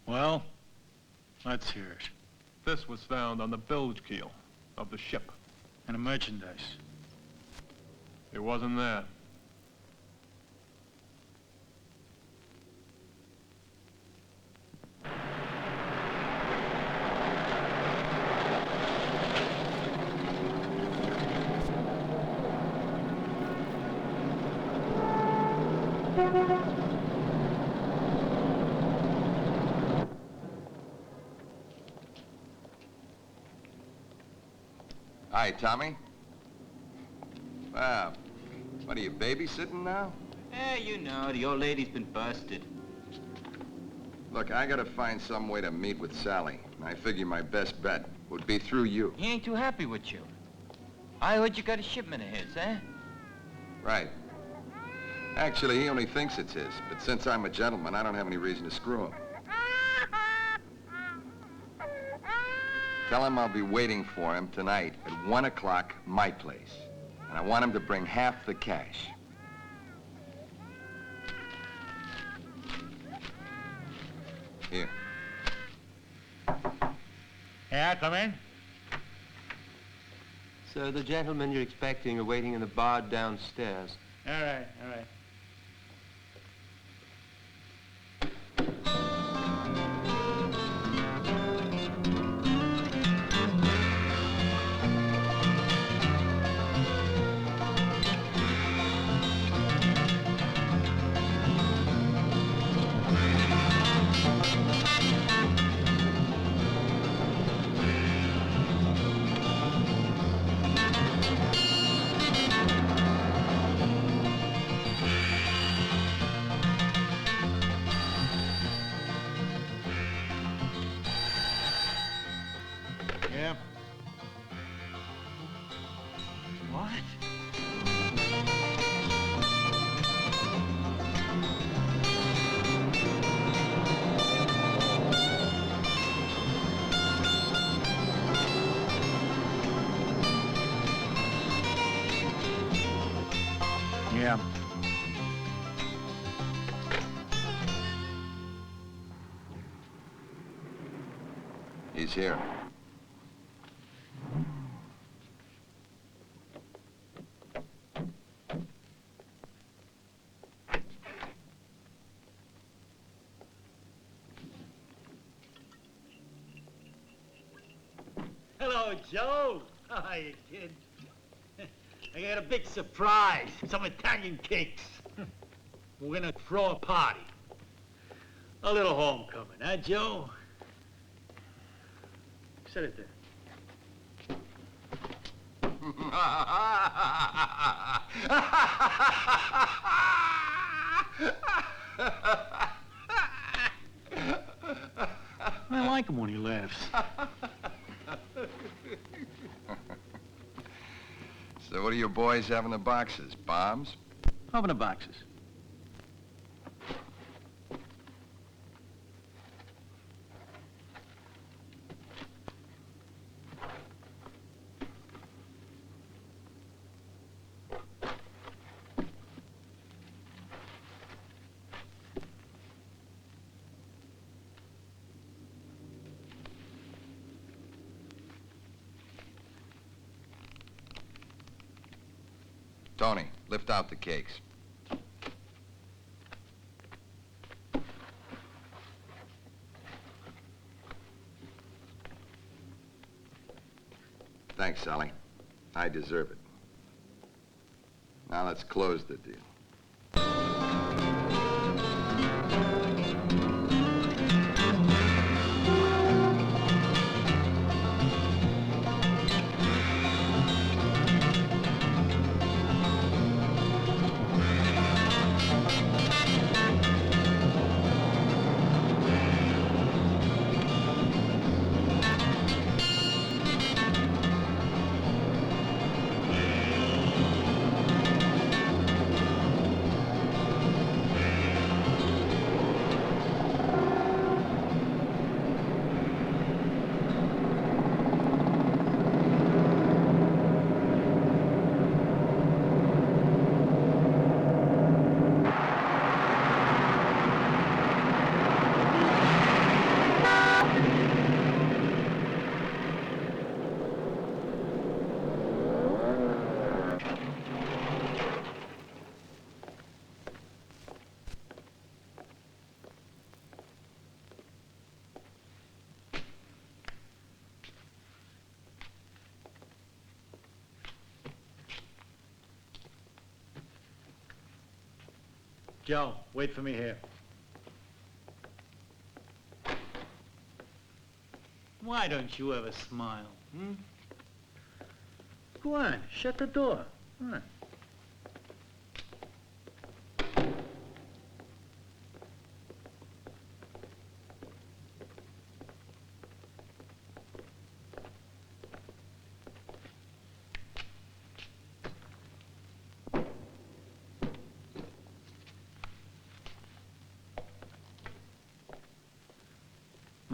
Well, let's hear it. This was found on the bilge keel of the ship. And a merchandise. It wasn't there. Hi, Tommy. Wow. What are you, babysitting now? You know, the old lady's been busted. Look, I gotta find some way to meet with Sally. I figure my best bet would be through you. He ain't too happy with you. I heard you got a shipment of his, eh? Right. Actually, he only thinks it's his, but since I'm a gentleman, I don't have any reason to screw him. Tell him I'll be waiting for him tonight at 1 o'clock, my place. And I want him to bring half the cash. Here. Yeah, come in. Sir, the gentleman you're expecting are waiting in the bar downstairs. All right, all right. Yeah. What? Yeah. He's here. Hello, Joe. How you kid? I got a big surprise. Some Italian cakes. We're gonna throw a party. A little homecoming, huh, Joe? Set it there. I like him when he laughs. So what do you boys have in the boxes? Bombs? Open the boxes. Tony, lift out the cakes. Thanks, Sally. I deserve it. Now let's close the deal. Joe, wait for me here. Why don't you ever smile, hmm? Go on, shut the door. Come on.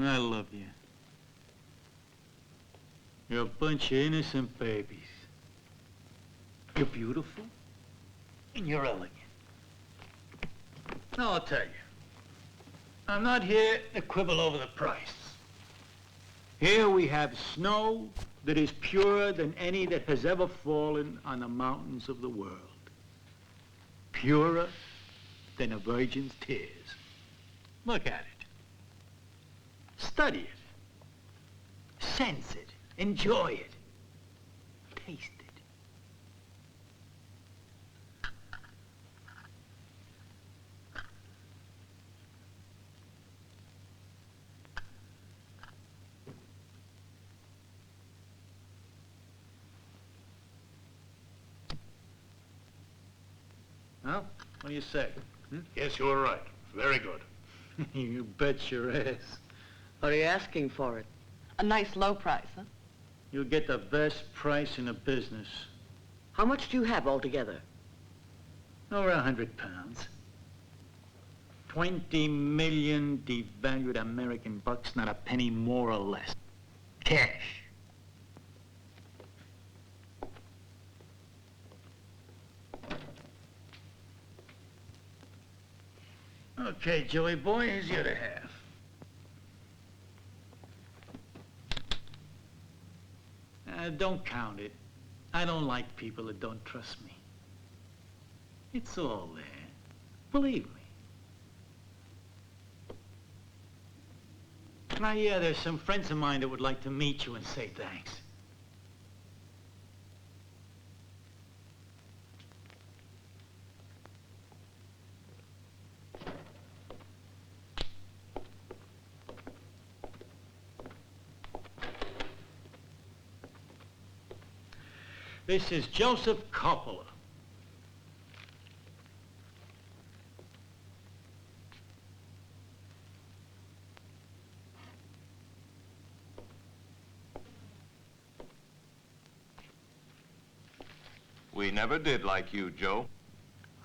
I love you. You're a bunch of innocent babies. You're beautiful, and you're elegant. Now, I'll tell you, I'm not here to quibble over the price. Here we have snow that is purer than any that has ever fallen on the mountains of the world. Purer than a virgin's tears. Look at it. Study it. Sense it. Enjoy it. Taste it. Well, what do you say? Yes, you were right. Very good. You bet your ass. What are you asking for it? A nice low price, huh? You'll get the best price in the business. How much do you have altogether? Over 100 pounds. 20 million devalued American bucks, not a penny more or less. Cash. Okay, Joey boy, here's your other half. Don't count it. I don't like people that don't trust me. It's all there. Believe me. Now, yeah, there's some friends of mine that would like to meet you and say thanks. This is Joseph Coppola. We never did like you, Joe.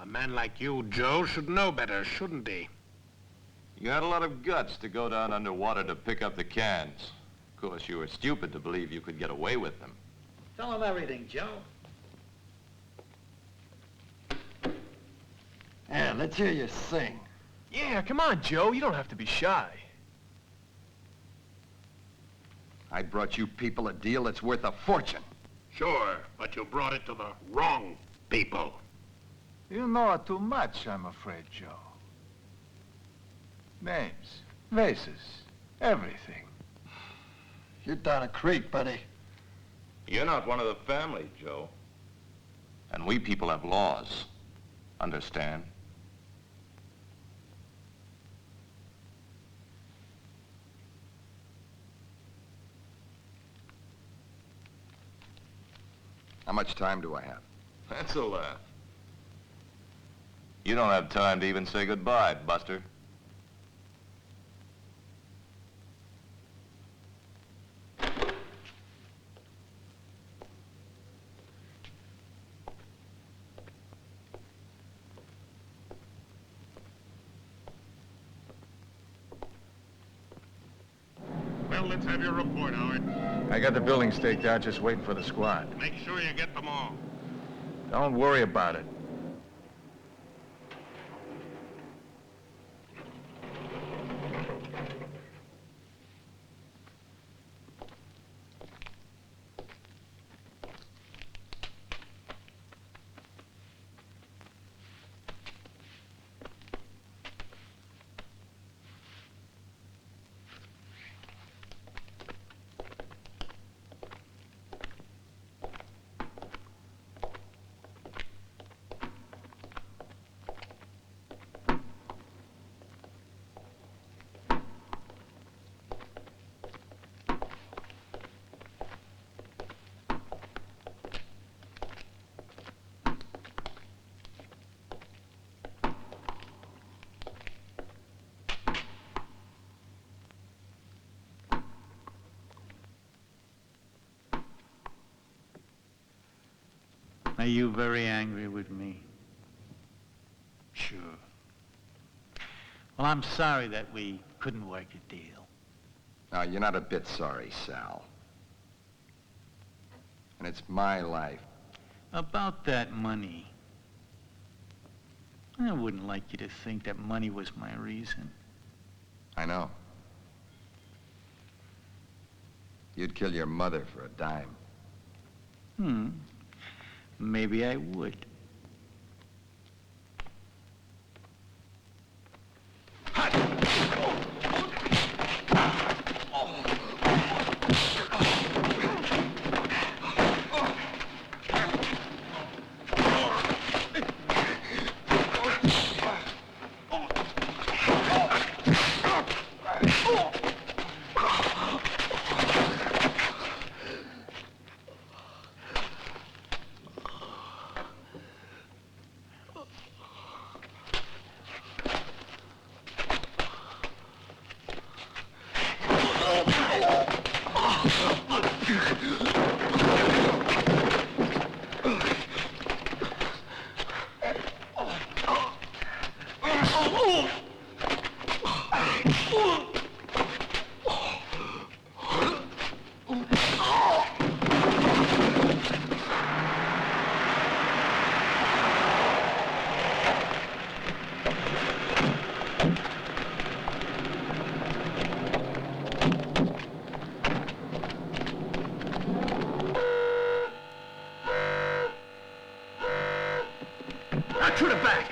A man like you, Joe, should know better, shouldn't he? You had a lot of guts to go down underwater to pick up the cans. Of course, you were stupid to believe you could get away with them. Tell him everything, Joe. Yeah, let's hear you sing. Yeah, come on, Joe. You don't have to be shy. I brought you people a deal that's worth a fortune. Sure, but you brought it to the wrong people. You know too much, I'm afraid, Joe. Names, faces, everything. You're down a creek, buddy. You're not one of the family, Joe. And we people have laws. Understand? How much time do I have? That's a laugh. You don't have time to even say goodbye, Buster. Well, let's have your report, Howard. I got the building staked out, just waiting for the squad. Make sure you get them all. Don't worry about it. Are you very angry with me? Sure. Well, I'm sorry that we couldn't work a deal. No, you're not a bit sorry, Sal. And it's my life. About that money. I wouldn't like you to think that money was my reason. I know. You'd kill your mother for a dime. Maybe I would. To the back.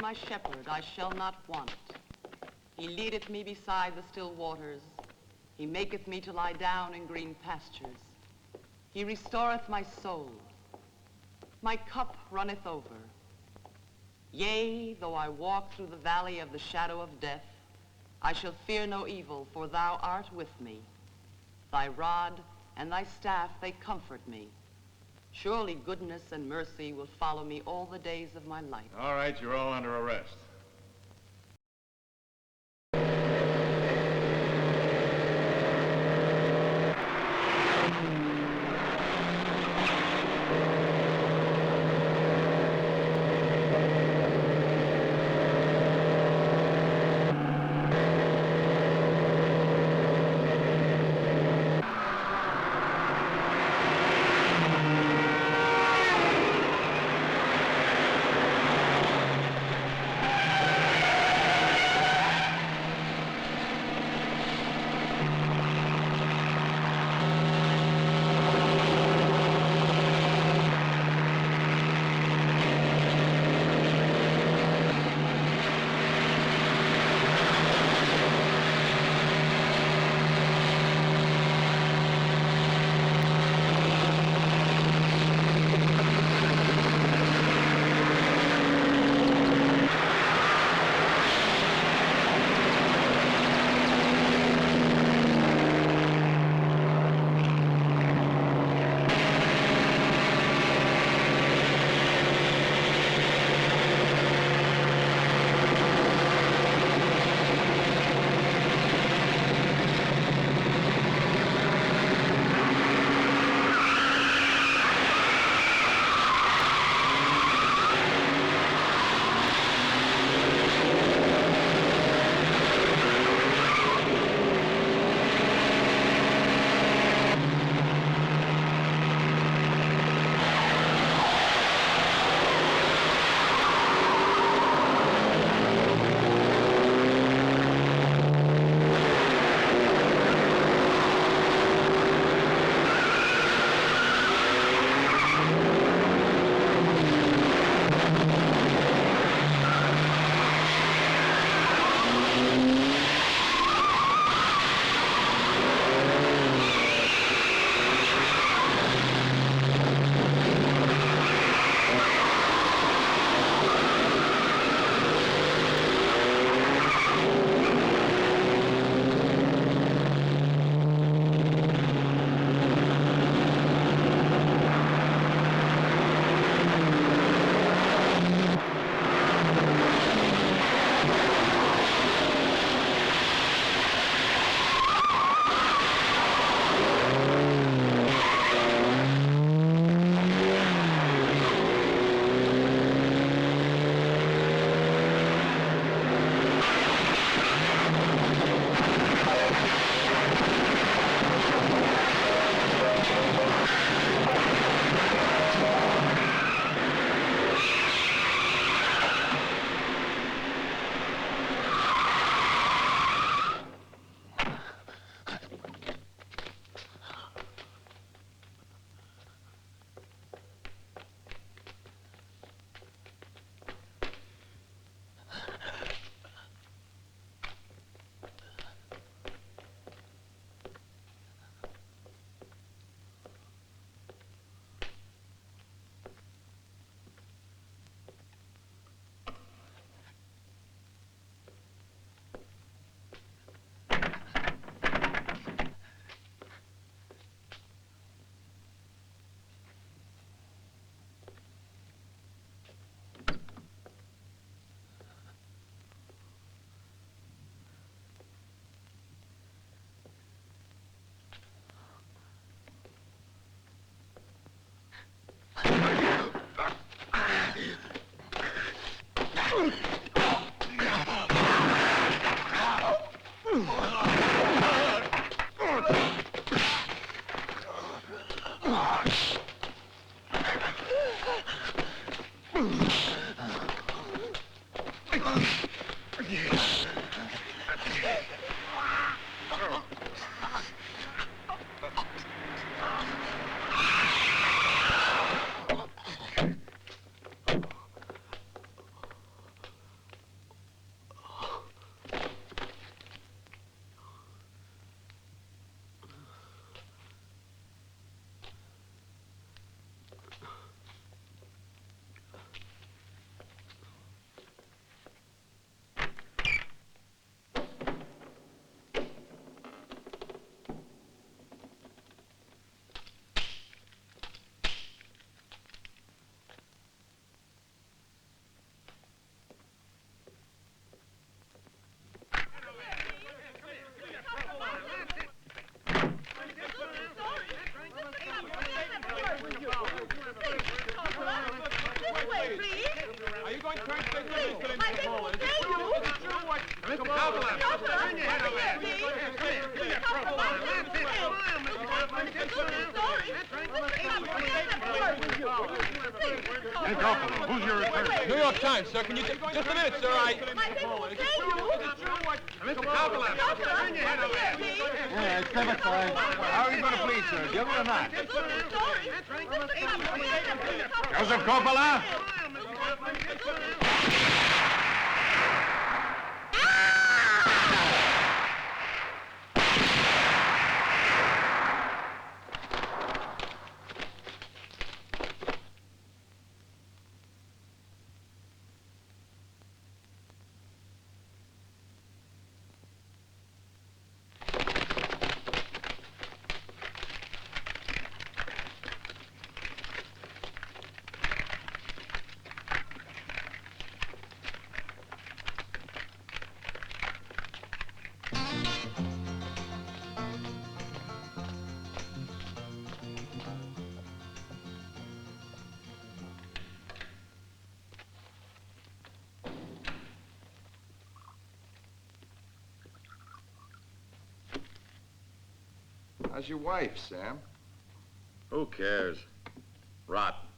My shepherd, I shall not want. He leadeth me beside the still waters. He maketh me to lie down in green pastures. He restoreth my soul. My cup runneth over. Yea, though I walk through the valley of the shadow of death, I shall fear no evil, for thou art with me. Thy rod and thy staff, they comfort me. Surely goodness and mercy will follow me all the days of my life. All right, you're all under arrest. Coppola! Turn your head over there. Hey, Coppola, who's your attorney? New York Times, sir. Can you just a minute, sir? Mr. Coppola! Turn your head over there. Yeah, it's never fine. How are you going to plead, sir? Give it or not? Joseph Coppola? How's your wife, Sam? Who cares? Rotten.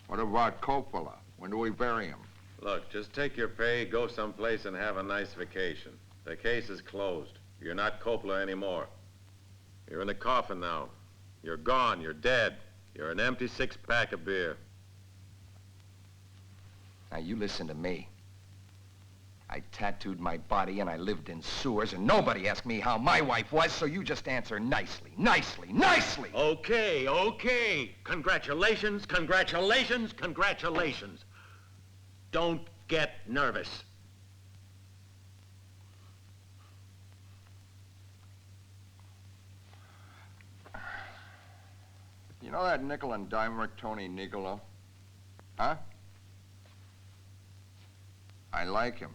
What about Coppola? When do we bury him? Look, just take your pay, go someplace, and have a nice vacation. The case is closed. You're not Coppola anymore. You're in the coffin now. You're gone. You're dead. You're an empty six-pack of beer. Now, you listen to me. I tattooed my body and I lived in sewers and nobody asked me how my wife was, so you just answer nicely, nicely, nicely! Okay, okay. Congratulations, congratulations, congratulations. Don't get nervous. You know that nickel and dimer Tony Nigolo? Huh? I like him.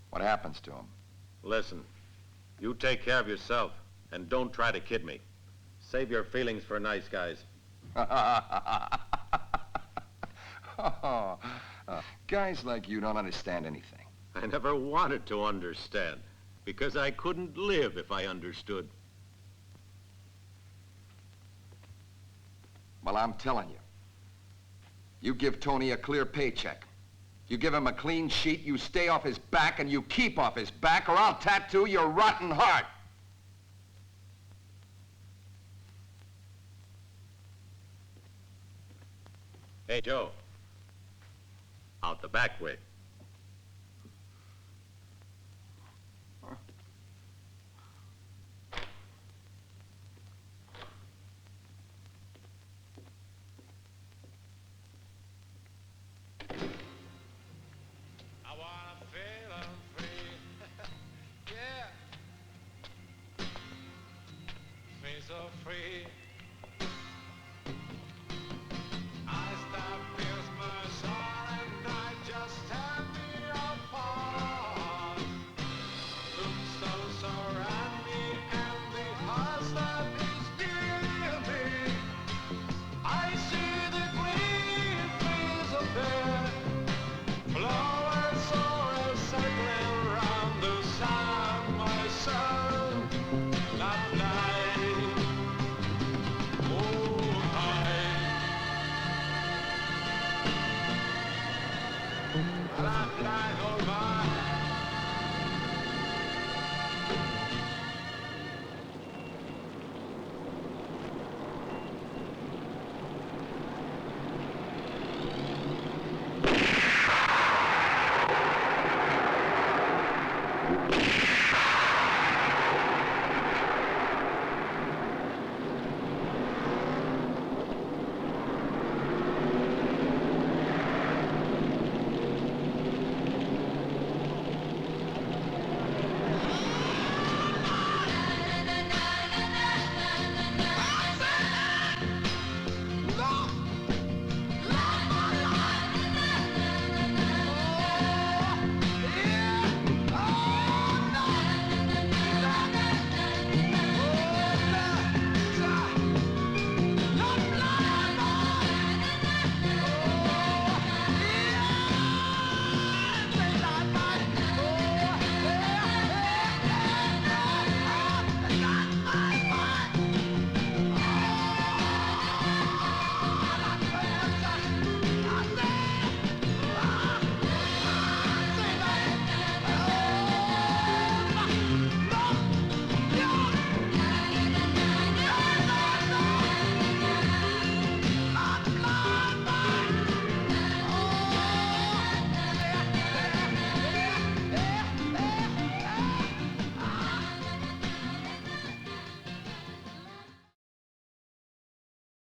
What happens to him? Listen, you take care of yourself, and don't try to kid me. Save your feelings for nice guys. Guys like you don't understand anything. I never wanted to understand, because I couldn't live if I understood. Well, I'm telling you. You give Tony a clear paycheck. You give him a clean sheet, you stay off his back, and you keep off his back, or I'll tattoo your rotten heart. Hey, Joe. Out the back way. So free.